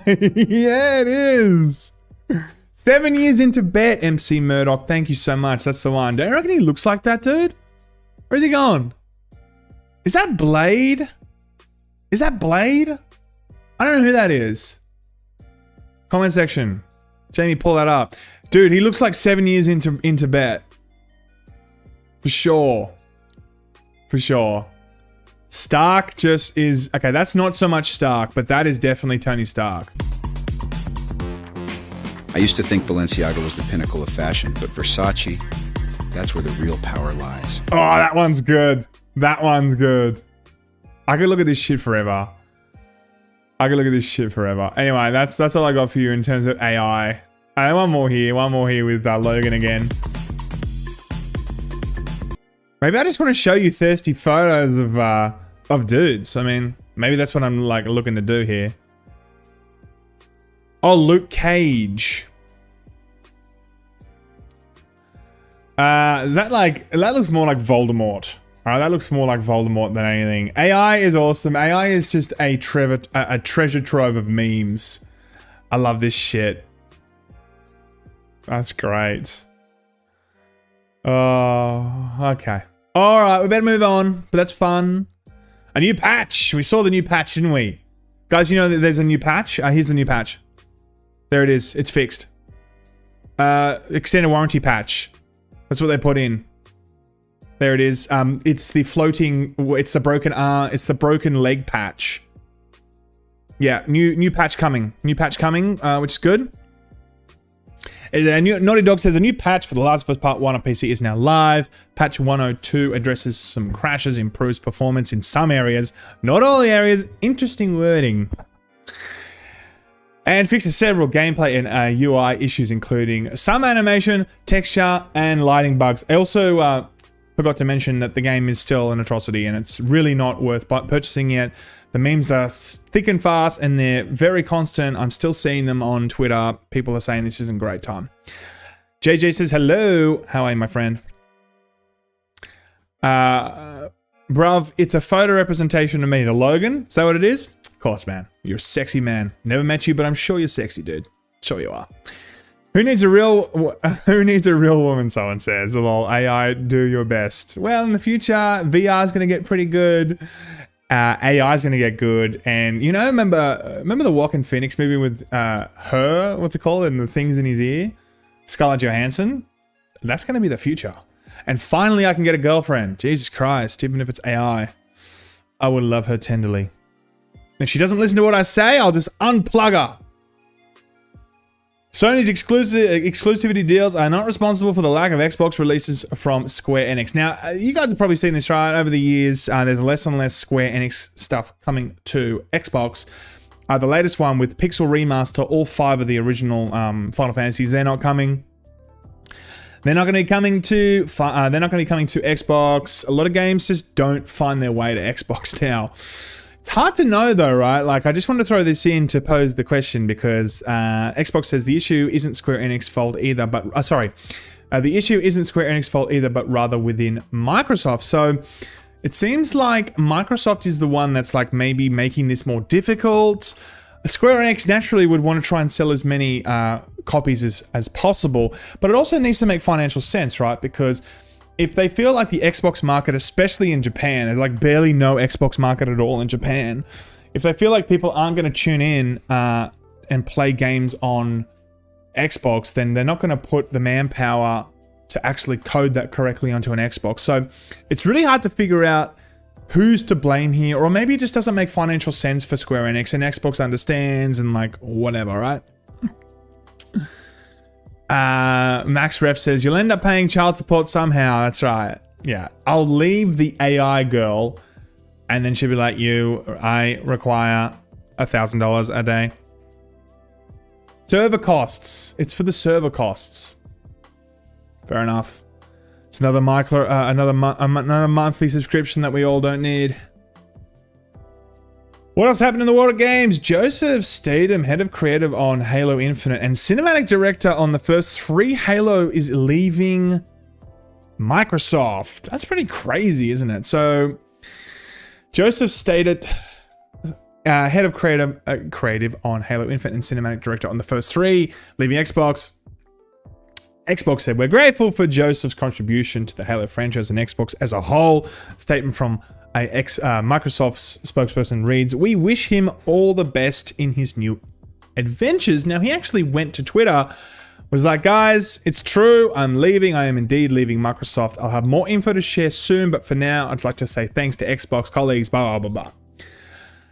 Yeah, it is. 7 years into bet, MC Murdoch. Thank you so much. That's the one. Don't you reckon he looks like that, dude? Where's he gone? Is that Blade? Is that Blade? I don't know who that is. Comment section. Jamie, pull that up. Dude, he looks like 7 years into bet. For sure. For sure. Stark just is... Okay, that's not so much Stark, but that is definitely Tony Stark. I used to think Balenciaga was the pinnacle of fashion, but Versace, that's where the real power lies. Oh, that one's good. That one's good. I could look at this shit forever. I could look at this shit forever. Anyway, that's all I got for you in terms of AI. One more here with Logan again. Maybe I just want to show you thirsty photos of dudes. I mean, maybe that's what I'm like looking to do here. Oh, Luke Cage. Is that like... That looks more like Voldemort. Alright, that looks more like Voldemort than anything. AI is awesome. AI is just a treasure trove of memes. I love this shit. That's great. Oh, okay. Alright, we better move on. But that's fun. A new patch. We saw the new patch, didn't we? Guys, you know that there's a new patch? Here's the new patch. There it is. It's fixed. Extended warranty patch. That's what they put in. There it is. It's the floating... It's the broken arm... It's the broken leg patch. Yeah, new patch coming. New patch coming, which is good. Naughty Dog says a new patch for The Last of Us Part 1 on PC is now live. Patch 102 addresses some crashes, improves performance in some areas. Not all the areas. Interesting wording. And fixes several gameplay and UI issues, including some animation, texture, and lighting bugs. I also forgot to mention that the game is still an atrocity and it's really not worth purchasing yet. The memes are thick and fast and they're very constant. I'm still seeing them on Twitter. People are saying this isn't a great time. JJ says, hello. How are you, my friend? Bruv, it's a photo representation of me. The Logan? Is that what it is? Of course, man. You're a sexy man. Never met you, but I'm sure you're sexy, dude. Sure you are. Who needs a real woman, someone says. Lol, AI, do your best. Well, in the future, VR is going to get pretty good. AI is going to get good. And, you know, remember the Joaquin Phoenix movie with her? What's it called? And the things in his ear? Scarlett Johansson? That's going to be the future. And finally, I can get a girlfriend. Jesus Christ, even if it's AI. I would love her tenderly. If she doesn't listen to what I say, I'll just unplug her. Sony's exclusivity deals are not responsible for the lack of Xbox releases from Square Enix. Now, you guys have probably seen this, right? Over the years, there's less and less Square Enix stuff coming to Xbox. The latest one with Pixel Remaster, all 5 of the original Final Fantasies, they're not coming. They're not going to be coming to. They're not going to be coming to Xbox. A lot of games just don't find their way to Xbox now. It's hard to know though, right? Like, I just want to throw this in to pose the question because Xbox says the issue isn't Square Enix fault either, but the issue isn't Square Enix fault either, but rather within Microsoft. So it seems like Microsoft is the one that's like maybe making this more difficult. Square Enix naturally would want to try and sell as many copies as possible, but it also needs to make financial sense, right? Because if they feel like the Xbox market, especially in Japan, there's like barely no Xbox market at all in Japan. If they feel like people aren't going to tune in and play games on Xbox, then they're not going to put the manpower to actually code that correctly onto an Xbox. So it's really hard to figure out who's to blame here, or maybe it just doesn't make financial sense for Square Enix and Xbox understands and like whatever, right? Max Ref says, you'll end up paying child support somehow. That's right. Yeah. I'll leave the AI girl and then she'll be like, I require $1,000 a day. Server costs. It's for the server costs. Fair enough. It's another another monthly subscription that we all don't need. What else happened in the world of games? Joseph Statham, head of creative on Halo Infinite and cinematic director on the first 3 Halo, is leaving Microsoft. That's pretty crazy, isn't it? So, Joseph Statham, head of creative on Halo Infinite and cinematic director on the first 3, leaving Xbox. Xbox said, we're grateful for Joseph's contribution to the Halo franchise and Xbox as a whole. Statement from Microsoft's spokesperson reads, we wish him all the best in his new adventures. Now, he actually went to Twitter, was like, guys, it's true, I'm leaving. I am indeed leaving Microsoft. I'll have more info to share soon, but for now, I'd like to say thanks to Xbox colleagues, blah, blah, blah, blah.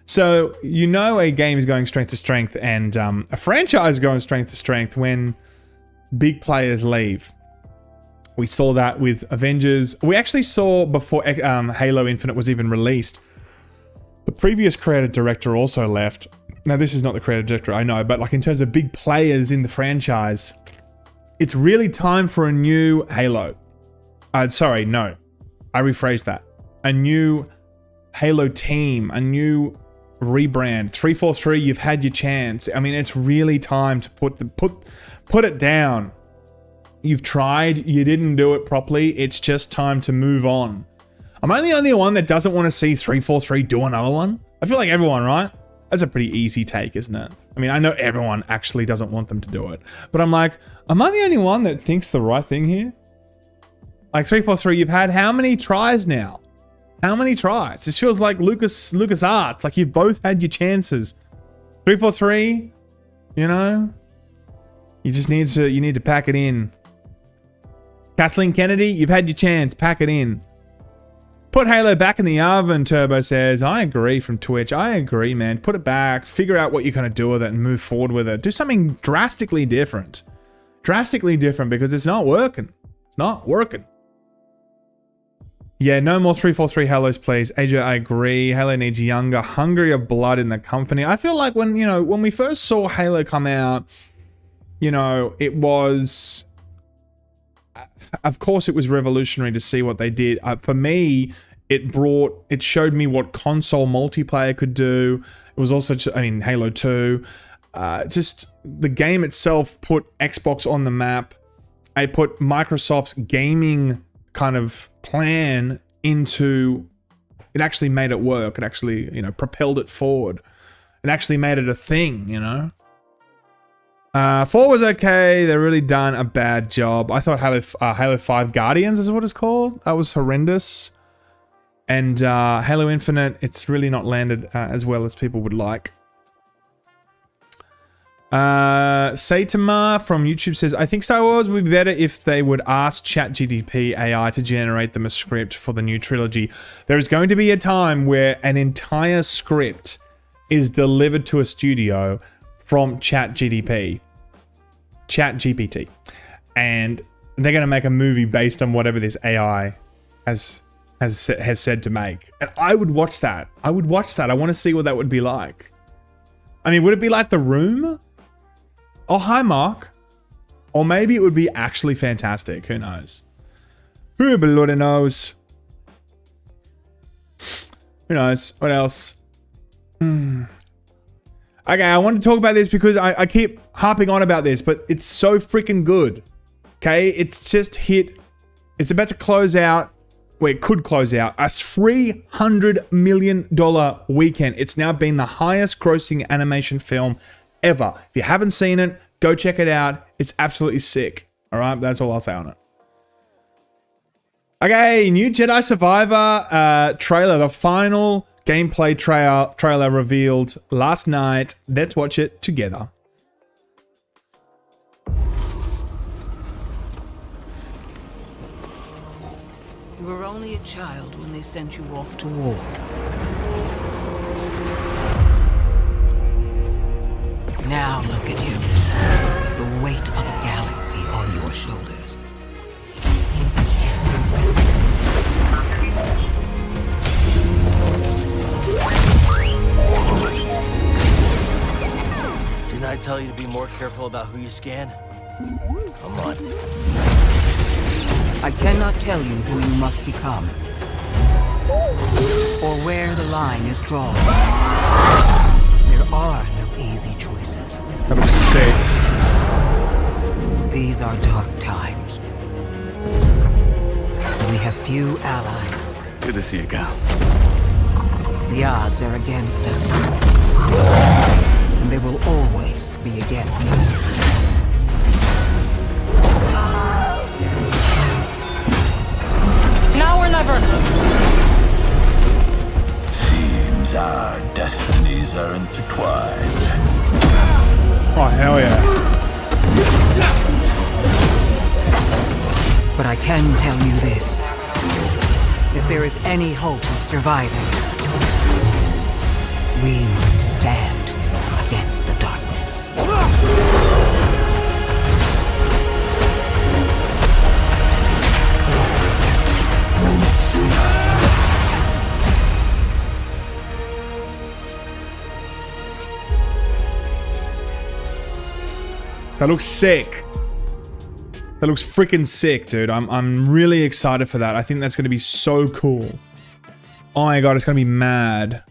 So, you know a game is going strength to strength and a franchise going strength to strength when big players leave. We saw that with Avengers. We actually saw before Halo Infinite was even released, the previous creative director also left. Now, this is not the creative director, I know, but like in terms of big players in the franchise, it's really time for a new Halo. Sorry, no. I rephrased that. A new Halo team, a new rebrand. 343, you've had your chance. I mean, it's really time to put it down. You've tried, you didn't do it properly. It's just time to move on. Am I the only one that doesn't want to see 343 do another one? I feel like everyone, right? That's a pretty easy take, isn't it? I mean, I know everyone actually doesn't want them to do it, but I'm like, am I the only one that thinks the right thing here? Like 343, you've had how many tries now? How many tries? This feels like LucasArts. Like you've both had your chances. 343, you know, you need to pack it in. Kathleen Kennedy, you've had your chance. Pack it in. Put Halo back in the oven, Turbo says. I agree from Twitch. I agree, man. Put it back. Figure out what you're going to do with it and move forward with it. Do something drastically different. Drastically different because it's not working. It's not working. Yeah, no more 343 Halos, please. AJ, I agree. Halo needs younger, hungrier blood in the company. I feel like when we first saw Halo come out, it was... Of course, it was revolutionary to see what they did. For me, it showed me what console multiplayer could do. It was also, Halo 2. Just the game itself put Xbox on the map. I put Microsoft's gaming kind of plan into... It actually made it work. It actually, propelled it forward. It actually made it a thing, 4 was okay. They've really done a bad job. I thought Halo 5 Guardians is what it's called. That was horrendous. And Halo Infinite, it's really not landed as well as people would like. Saitama from YouTube says, I think Star Wars would be better if they would ask ChatGPT AI to generate them a script for the new trilogy. There is going to be a time where an entire script is delivered to a studio from ChatGPT. Chat GPT, and they're going to make a movie based on whatever this AI has said to make. And I would watch that. I would watch that. I want to see what that would be like. I mean, would it be like The Room? Oh, hi, Mark. Or maybe it would be actually fantastic. Who knows? Who bloody knows? Who knows? What else? Okay, I want to talk about this because I keep harping on about this, but it's so freaking good. Okay, it's just hit. It's about to close out. Well, it could close out a $300 million weekend. It's now been the highest grossing animation film ever. If you haven't seen it, go check it out. It's absolutely sick. All right, that's all I'll say on it. Okay, new Jedi Survivor trailer. The final gameplay trailer revealed last night. Let's watch it together. You were only a child when they sent you off to war. Now look at you. The weight of a galaxy on your shoulders. Didn't I tell you to be more careful about who you scan? Come on. I cannot tell you who you must become, or where the line is drawn. There are no easy choices. That was sick. These are dark times. We have few allies. Good to see you, Gal. The odds are against us, and they will always be against us. Now or never. Seems our destinies are intertwined. Oh, hell yeah. But I can tell you this. If there is any hope of surviving, we must stand against the darkness. That looks sick. That looks freaking sick, dude. I'm really excited for that. I think that's going to be so cool. Oh my god, it's going to be mad.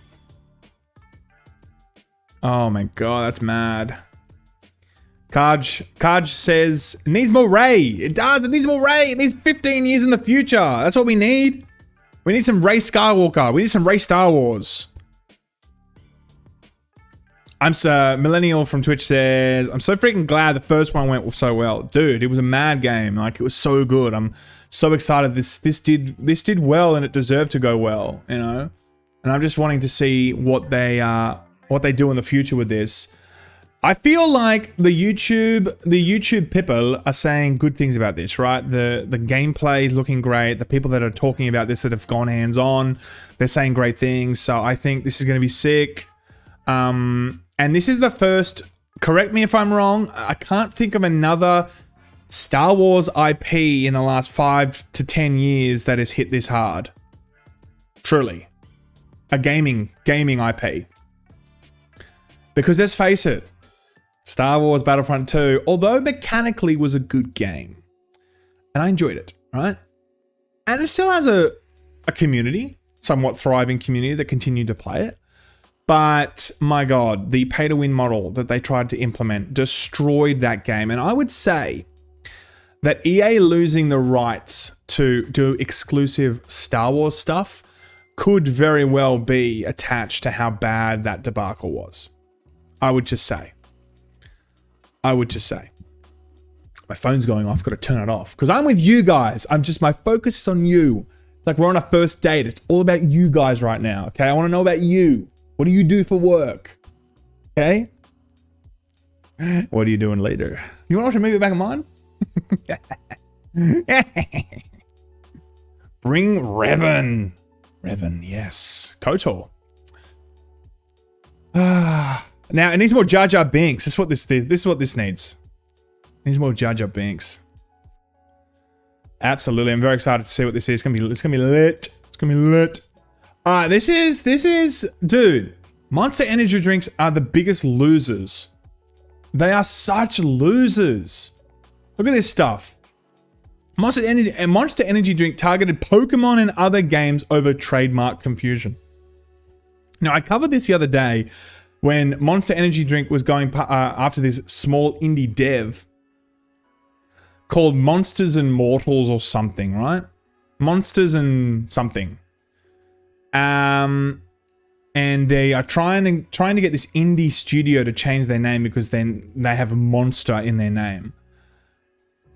Oh my god, that's mad. Kaj says, it needs more Rey. It does, it needs more Rey. It needs 15 years in the future. That's what we need. We need some Rey Skywalker. We need some Rey Star Wars. Millennial from Twitch says, I'm so freaking glad the first one went so well. Dude, it was a mad game. Like, it was so good. I'm so excited this did well, and it deserved to go well, you know? And I'm just wanting to see what they do in the future with this. I feel like the YouTube people are saying good things about this, right? The gameplay is looking great. The people that are talking about this that have gone hands-on, they're saying great things. So I think this is going to be sick. And this is the first, correct me if I'm wrong, I can't think of another Star Wars IP in the last 5 to 10 years that has hit this hard. Truly. A gaming IP. Because let's face it, Star Wars Battlefront 2, although mechanically was a good game, and I enjoyed it, right? And it still has a community, somewhat thriving community that continued to play it. But my god, the pay-to-win model that they tried to implement destroyed that game. And I would say that EA losing the rights to do exclusive Star Wars stuff could very well be attached to how bad that debacle was. I would just say. My phone's going off, got to turn it off. Because I'm with you guys. My focus is on you. Like we're on a first date. It's all about you guys right now, okay? I want to know about you. What do you do for work? Okay? What are you doing later? You want to watch a movie back of mine? Bring Revan. Revan, yes. KOTOR. Now, it needs more Jar Jar Binks. This is what this needs. Needs more Jar Jar Binks. Absolutely. I'm very excited to see what this is. It's gonna be lit. It's gonna be lit. Alright, this is dude. Monster energy drinks are the biggest losers. They are such losers. Look at this stuff. Monster energy drink targeted Pokemon and other games over trademark confusion. Now, I covered this the other day when Monster Energy Drink was going after this small indie dev called Monsters and Mortals or something, right? Monsters and something. And they are trying to get this indie studio to change their name because then they have Monster in their name.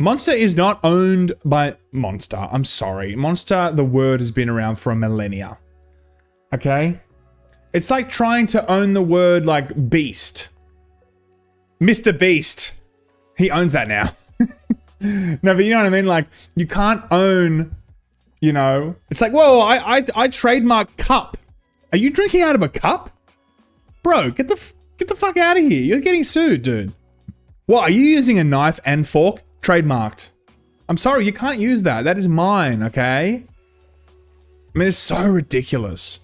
Monster is not owned by Monster. I'm sorry. Monster, the word has been around for a millennia. Okay? It's like trying to own the word like Beast. Mr. Beast. He owns that now. No, but you know what I mean? Like, you can't own, you know... It's like, whoa, I trademark cup. Are you drinking out of a cup? Bro, get the fuck out of here. You're getting sued, dude. What, are you using a knife and fork? Trademarked. I'm sorry, you can't use that. That is mine, okay? I mean, it's so ridiculous.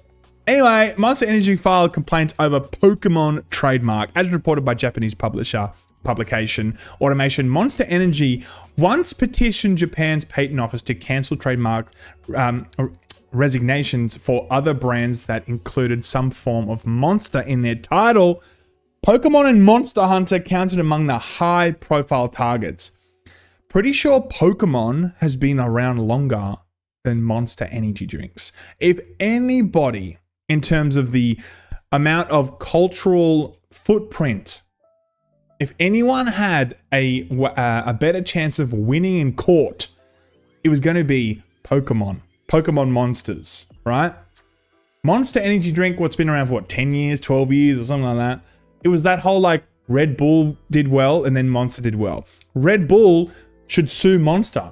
Anyway, Monster Energy filed complaints over Pokemon trademark. As reported by Japanese publication Automation, Monster Energy once petitioned Japan's patent office to cancel trademark resignations for other brands that included some form of monster in their title. Pokemon and Monster Hunter counted among the high-profile targets. Pretty sure Pokemon has been around longer than Monster Energy drinks. If anybody, in terms of the amount of cultural footprint, if anyone had a better chance of winning in court, it was going to be Pokemon. Pokemon monsters, right? Monster Energy drink, what's been around for what, 10 years, 12 years or something like that? It was that whole like Red Bull did well and then Monster did well. Red Bull should sue Monster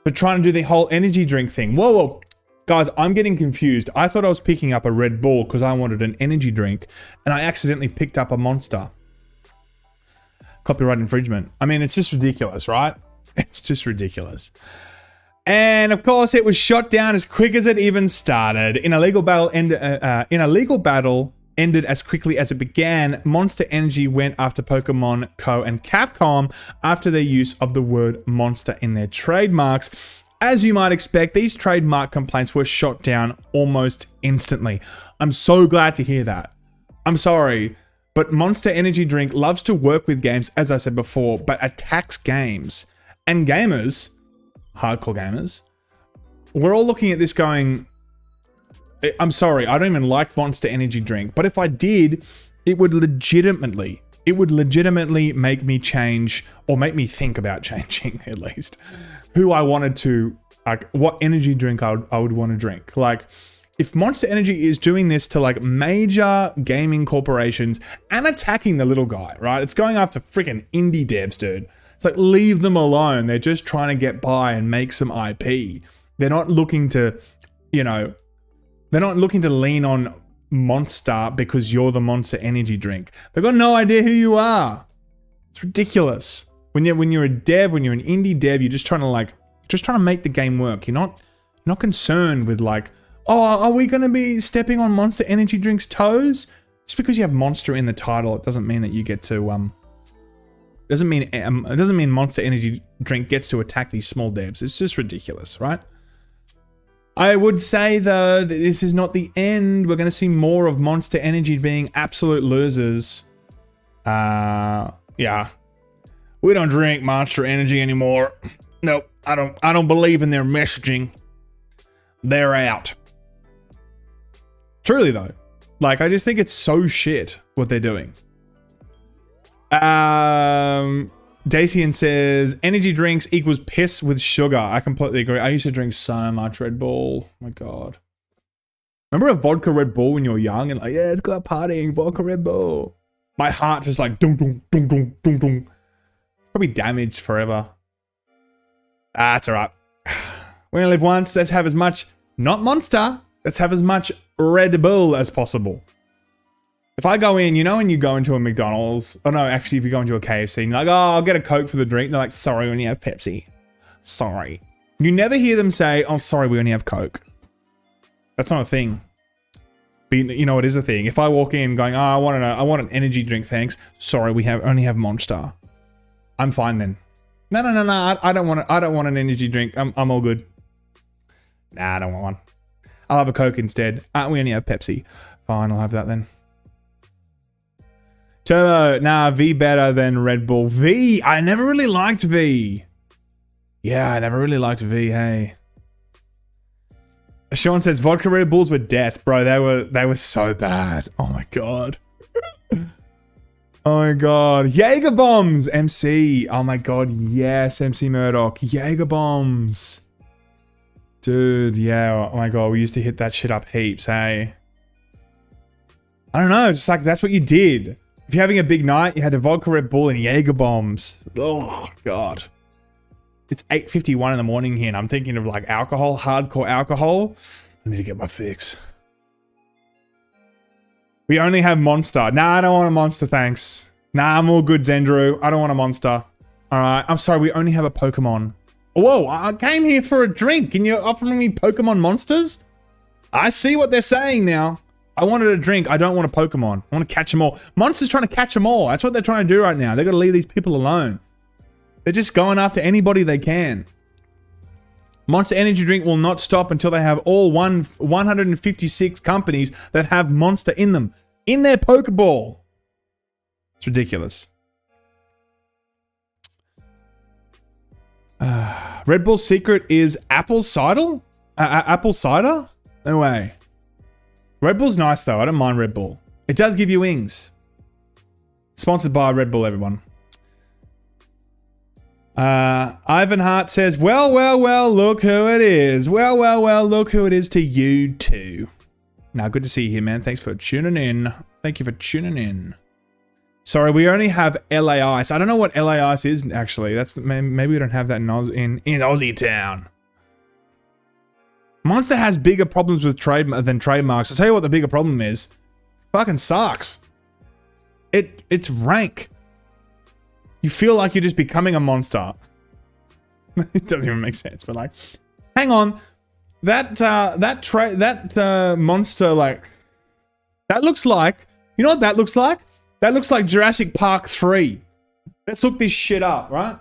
for trying to do the whole energy drink thing. Whoa. Guys, I'm getting confused. I thought I was picking up a Red Bull because I wanted an energy drink and I accidentally picked up a Monster. Copyright infringement. I mean, it's just ridiculous, right? It's just ridiculous. And of course, it was shot down as quick as it even started. In a legal battle ended as quickly as it began, Monster Energy went after Pokemon Co. and Capcom after their use of the word monster in their trademarks. As you might expect, these trademark complaints were shot down almost instantly. I'm so glad to hear that. I'm sorry, but Monster Energy Drink loves to work with games, as I said before, but attacks games. And gamers, hardcore gamers, we're all looking at this going, I'm sorry, I don't even like Monster Energy Drink, but if I did, it would legitimately make me change, or make me think about changing, at least, who I wanted to, like, what energy drink I would want to drink. Like, if Monster Energy is doing this to, like, major gaming corporations and attacking the little guy, right? It's going after freaking indie devs, dude. It's like, leave them alone. They're just trying to get by and make some IP. They're not looking to, you know, they're not looking to lean on Monster because you're the Monster Energy drink. They've got no idea who you are. It's ridiculous. When you're a dev, when you're an indie dev, you're just trying to make the game work. You're not concerned with like, oh, are we going to be stepping on Monster Energy drink's toes? Just because you have Monster in the title, it doesn't mean that you get to it doesn't mean Monster Energy drink gets to attack these small devs. It's just ridiculous, right? I would say, though, that this is not the end. We're going to see more of Monster Energy being absolute losers. Yeah. We don't drink Monster Energy anymore. Nope. I don't believe in their messaging. They're out. Truly, though. Like, I just think it's so shit what they're doing. Dacian says, energy drinks equals piss with sugar. I completely agree. I used to drink so much Red Bull. Oh my God. Remember a vodka Red Bull when you were young and like, yeah, let's go out partying, vodka Red Bull. My heart just like, dum, dum, dum, dum, dum, dum. Probably damaged forever. That's all right. We're going to live once. Let's have as much, not Monster, let's have as much Red Bull as possible. If I go in, you know when you go into a McDonald's, oh no, actually if you go into a KFC and you're like, oh, I'll get a Coke for the drink. They're like, sorry, we only have Pepsi. Sorry. You never hear them say, oh, sorry, we only have Coke. That's not a thing. But you know, it is a thing. If I walk in going, oh, I want an energy drink, thanks. Sorry, we only have Monster. I'm fine then. No, I don't want an energy drink. I'm all good. Nah, I don't want one. I'll have a Coke instead. We only have Pepsi. Fine, I'll have that then. Turbo, nah, V better than Red Bull. V, I never really liked V. Yeah, I never really liked V, hey. Sean says, vodka Red Bulls were death. Bro, they were so bad. Oh my god. Oh my god. Jaeger bombs, MC. Oh my god, yes, MC Murdoch. Jaeger bombs. Dude, yeah, oh my god, we used to hit that shit up heaps, hey. I don't know, just like, that's what you did. If you're having a big night, you had a vodka Red Bull and Jaeger bombs. Oh god. It's 8:51 in the morning here and I'm thinking of like alcohol, hardcore alcohol. I need to get my fix. We only have Monster. Nah, I don't want a Monster, thanks. Nah, I'm all good, Zendru. I don't want a Monster. Alright, I'm sorry, we only have a Pokemon. Whoa, I came here for a drink and you're offering me Pokemon Monsters? I see what they're saying now. I wanted a drink, I don't want a Pokemon. I want to catch them all. Monster's trying to catch them all. That's what they're trying to do right now. They've got to leave these people alone. They're just going after anybody they can. Monster Energy Drink will not stop until they have all 156 companies that have Monster in them. In their Pokeball. It's ridiculous. Red Bull's secret is apple cider? Apple cider? No way. Red Bull's nice though. I don't mind Red Bull. It does give you wings. Sponsored by Red Bull, everyone. Ivan Hart says, well, look who it is. Well, look who it is to you too. Now, good to see you here, man. Thanks for tuning in. Thank you for tuning in. Sorry, we only have LA Ice. I don't know what LA Ice is, actually. That's maybe we don't have that in Aussie Town. Monster has bigger problems with than trademarks. I'll tell you what the bigger problem is. Fucking sucks. It's rank. You feel like you're just becoming a monster. It doesn't even make sense, but like, hang on, that monster, like, that looks like, you know what that looks like? That looks like Jurassic Park 3. Let's look this shit up, right?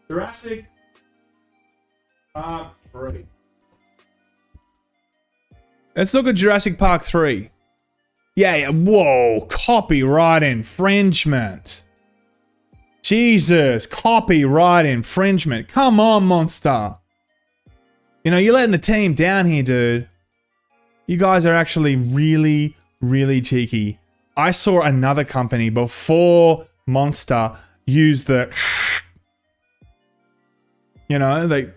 Jurassic Park 3. Let's look at Jurassic Park 3. Yeah, whoa, copyright infringement. Jesus, copyright infringement. Come on, Monster. You know, you're letting the team down here, dude. You guys are actually really, really cheeky. I saw another company before Monster use the... You know, they...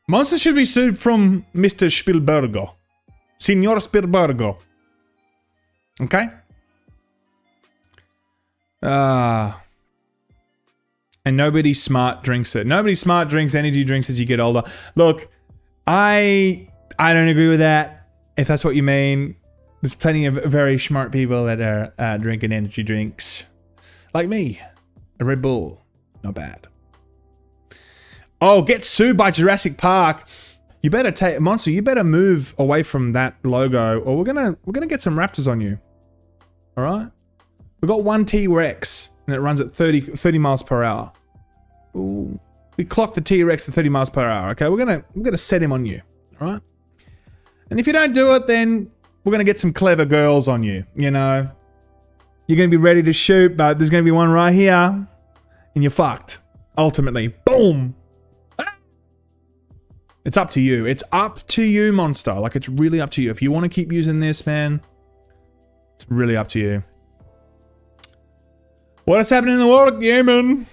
Monster should be sued from Mr. Spielbergo. Signor Spielbergo. Okay? And nobody smart drinks it. Nobody smart drinks energy drinks as you get older. Look, I don't agree with that. If that's what you mean, there's plenty of very smart people that are drinking energy drinks. Like me. A Red Bull. Not bad. Oh, get sued by Jurassic Park. You better take Monster, you better move away from that logo or we're gonna get some Raptors on you. Alright? We've got one T-Rex and it runs at 30 miles per hour. Ooh. We clocked the T-Rex at 30 miles per hour, okay? We're gonna set him on you. Alright? And if you don't do it, then we're gonna get some clever girls on you, you know? You're gonna be ready to shoot, but there's gonna be one right here, and you're fucked. Ultimately. Boom! It's up to you. It's up to you, Monster. Like, it's really up to you. If you want to keep using this, man, it's really up to you. What is happening in the world of gaming?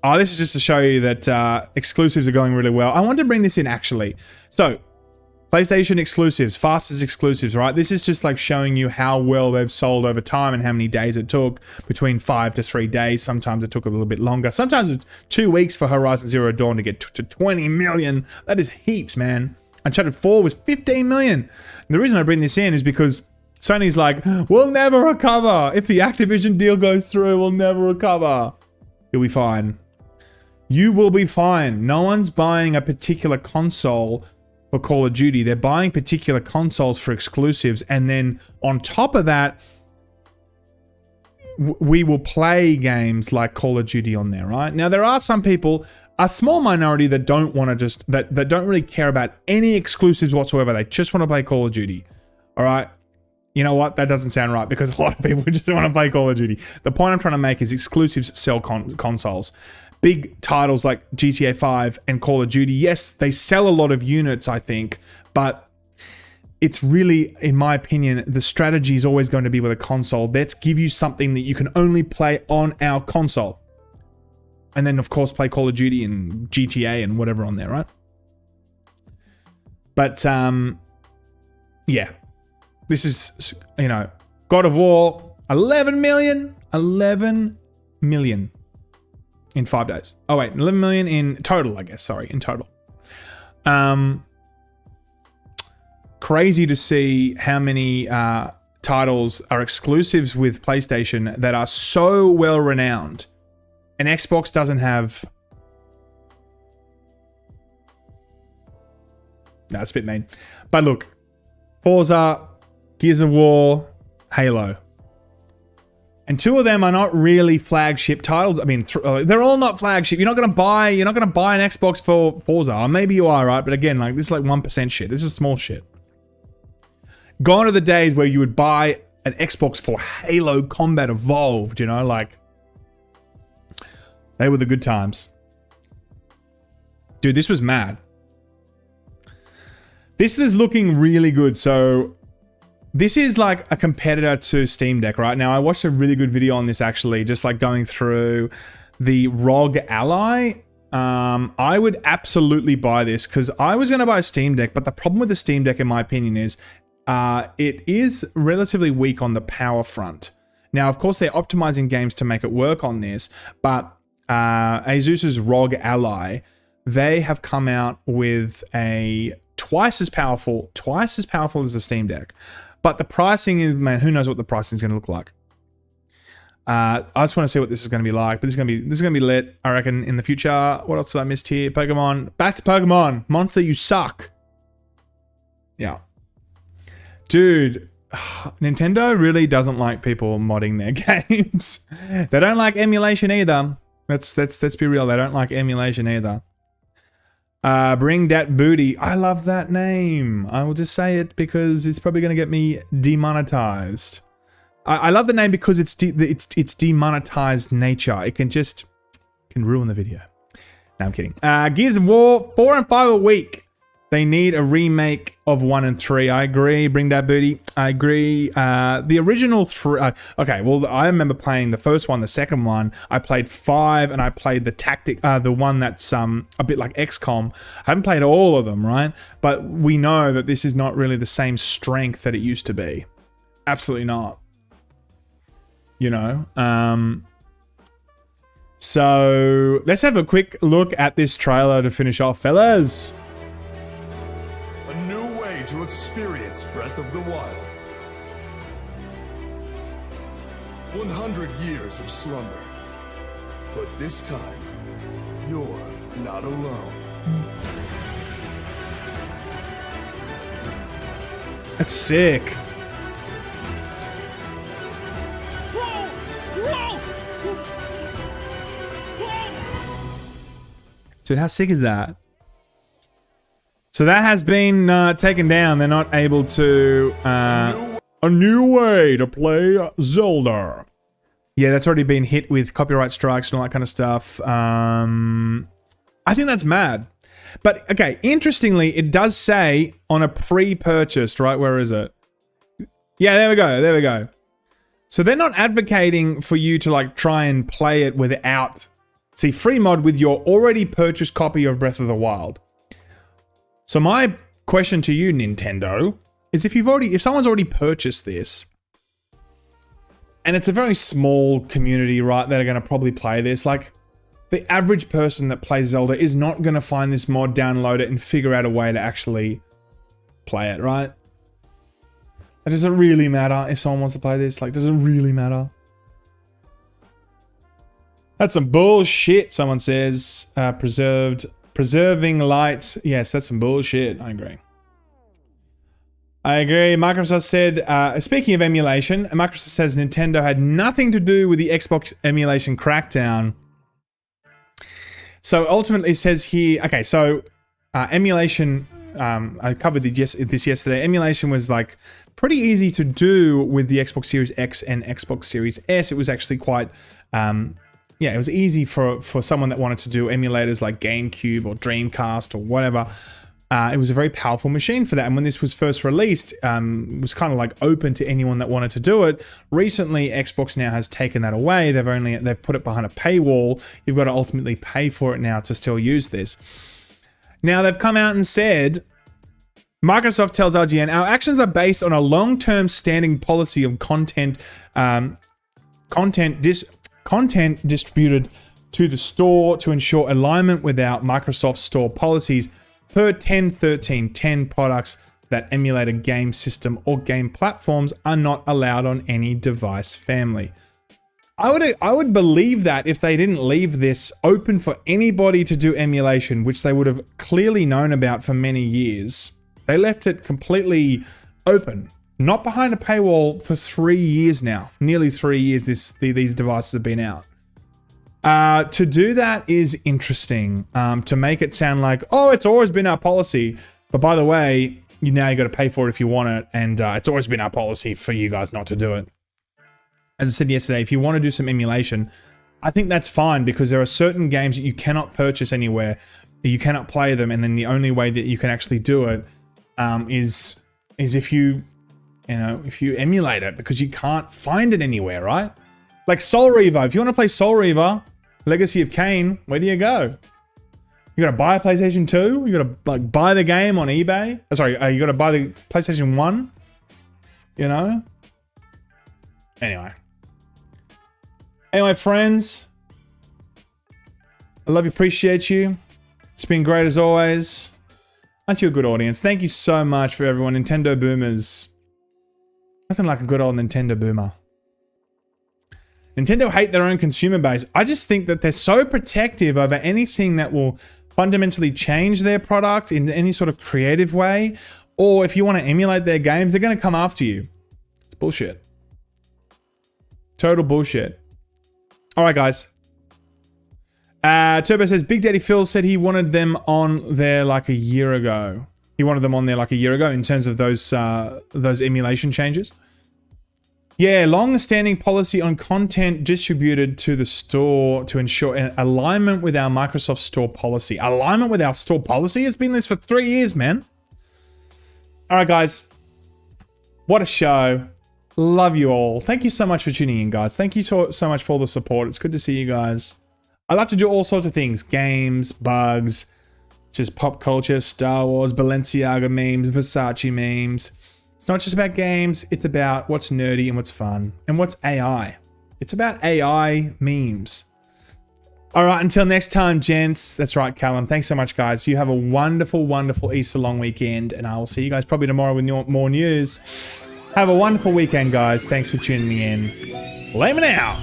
Oh, this is just to show you that exclusives are going really well. I wanted to bring this in, actually. So, PlayStation exclusives, fastest exclusives, right? This is just like showing you how well they've sold over time and how many days it took. Between 5 to 3 days. Sometimes it took a little bit longer. Sometimes it was 2 weeks for Horizon Zero Dawn to get to 20 million. That is heaps, man. Uncharted 4 was 15 million. And the reason I bring this in is because Sony's like, we'll never recover. If the Activision deal goes through, we'll never recover. You'll be fine. You will be fine. No one's buying a particular console for Call of Duty. They're buying particular consoles for exclusives. And then on top of that, we will play games like Call of Duty on there, right? Now, there are some people, a small minority that don't want to just, that don't really care about any exclusives whatsoever. They just want to play Call of Duty. All right? You know what? That doesn't sound right because a lot of people just want to play Call of Duty. The point I'm trying to make is exclusives sell consoles. Big titles like GTA 5 and Call of Duty, yes, they sell a lot of units, I think, but it's really, in my opinion, the strategy is always going to be with a console. Let's give you something that you can only play on our console. And then, of course, play Call of Duty and GTA and whatever on there, right? But, yeah. This is, you know, God of War, 11 million. 11 million. In 5 days. Oh wait, 11 million in total, I guess. Sorry, in total. Crazy to see how many titles are exclusives with PlayStation that are so well renowned. And Xbox doesn't have... No, it's a bit mean. But look, Forza, Gears of War, Halo. And 2 of them are not really flagship titles. I mean, they're all not flagship. You're not gonna buy an Xbox for Forza. Or maybe you are, right? But again, like, this is like 1% shit. This is small shit. Gone are the days where you would buy an Xbox for Halo Combat Evolved, you know, like, they were the good times. Dude, this was mad. This is looking really good. So this is like a competitor to Steam Deck, right? Now, I watched a really good video on this, actually, just like going through the ROG Ally. I would absolutely buy this because I was going to buy a Steam Deck, but the problem with the Steam Deck, in my opinion, is it is relatively weak on the power front. Now, of course, they're optimizing games to make it work on this, but Asus's ROG Ally, they have come out with a twice as powerful as the Steam Deck. But the pricing is, man, who knows what the pricing is going to look like. I just want to see what this is going to be like. But this is going to be lit, I reckon, in the future. What else did I miss here? Pokemon. Back to Pokemon. Monster, you suck. Yeah. Dude, Nintendo really doesn't like people modding their games. They don't like emulation either. Let's be real. They don't like emulation either. Bring that booty. I love that name. I will just say it because it's probably going to get me demonetized. I love the name because it's demonetized nature. It can ruin the video. No, I'm kidding. Gears of War 4 and 5 a week. They need a remake of 1 and 3. I agree. Bring that booty. I agree. The original 3... okay, well, I remember playing the first one, the second one. I played 5, and I played the one that's a bit like XCOM. I haven't played all of them, right? But we know that this is not really the same strength that it used to be. Absolutely not. You know? So, let's have a quick look at this trailer to finish off, fellas. To experience Breath of the Wild. 100 years of slumber. But this time, you're not alone. That's sick. Dude, how sick is that? So that has been taken down. They're not able to... a new way to play Zelda. Yeah, that's already been hit with copyright strikes and all that kind of stuff. I think that's mad. But, okay, interestingly, it does say on a pre-purchased, right? Where is it? Yeah, there we go. There we go. So they're not advocating for you to, like, try and play it without... See, free mod with your already purchased copy of Breath of the Wild. So my question to you, Nintendo, is if someone's already purchased this, and it's a very small community, right, that are going to probably play this, like, the average person that plays Zelda is not going to find this mod, download it, and figure out a way to actually play it, right? It doesn't really matter if someone wants to play this. Like, does it really matter? That's some bullshit, someone says. Preserving light. Yes, that's some bullshit. I agree. Microsoft said, speaking of emulation, Microsoft says Nintendo had nothing to do with the Xbox emulation crackdown. So ultimately it says here, okay, so emulation, I covered this yesterday. Emulation was like pretty easy to do with the Xbox Series X and Xbox Series S. It was actually quite, yeah, it was easy for someone that wanted to do emulators like GameCube or Dreamcast or whatever. It was a very powerful machine for that. And when this was first released, it was kind of like open to anyone that wanted to do it. Recently, Xbox now has taken that away. They've put it behind a paywall. You've got to ultimately pay for it now to still use this. Now they've come out and said, Microsoft tells IGN, our actions are based on a long-term standing policy of content distributed to the store to ensure alignment with our Microsoft Store policies. Per 10.13, 10 products that emulate a game system or game platforms are not allowed on any device family. I would believe that if they didn't leave this open for anybody to do emulation, which they would have clearly known about for many years. They left it completely open, not behind a paywall for 3 years now. Nearly 3 years these devices have been out. To do that is interesting. To make it sound like, oh, it's always been our policy. But by the way, you got to pay for it if you want it. And it's always been our policy for you guys not to do it. As I said yesterday, if you want to do some emulation, I think that's fine because there are certain games that you cannot purchase anywhere. You cannot play them. And then the only way that you can actually do it is if you emulate it because you can't find it anywhere, right? Like Soul Reaver. If you want to play Soul Reaver, Legacy of Kain, where do you go? You gotta buy a PlayStation 2? You gotta like buy the game on eBay? You gotta buy the PlayStation 1? You know? Anyway, friends. I love you, appreciate you. It's been great as always. Aren't you a good audience? Thank you so much for everyone. Nintendo boomers. Nothing like a good old Nintendo boomer. Nintendo hate their own consumer base. I just think that they're so protective over anything that will fundamentally change their product in any sort of creative way. Or if you want to emulate their games, they're going to come after you. It's bullshit. Total bullshit. All right, guys. Turbo says, Big Daddy Phil said he wanted them on there like a year ago. He wanted them on there like a year ago in terms of those emulation changes. Yeah, long-standing policy on content distributed to the store to ensure an alignment with our Microsoft Store policy. Alignment with our store policy? It's been this for 3 years, man. All right, guys. What a show. Love you all. Thank you so much for tuning in, guys. Thank you so much for all the support. It's good to see you guys. I like to do all sorts of things. Games, bugs, just pop culture, Star Wars, Balenciaga memes, Versace memes. It's not just about games, it's about what's nerdy and what's fun. And what's AI. It's about AI memes. Alright, until next time, gents. That's right, Callum. Thanks so much, guys. You have a wonderful, wonderful Easter long weekend. And I will see you guys probably tomorrow with more news. Have a wonderful weekend, guys. Thanks for tuning in. Later now.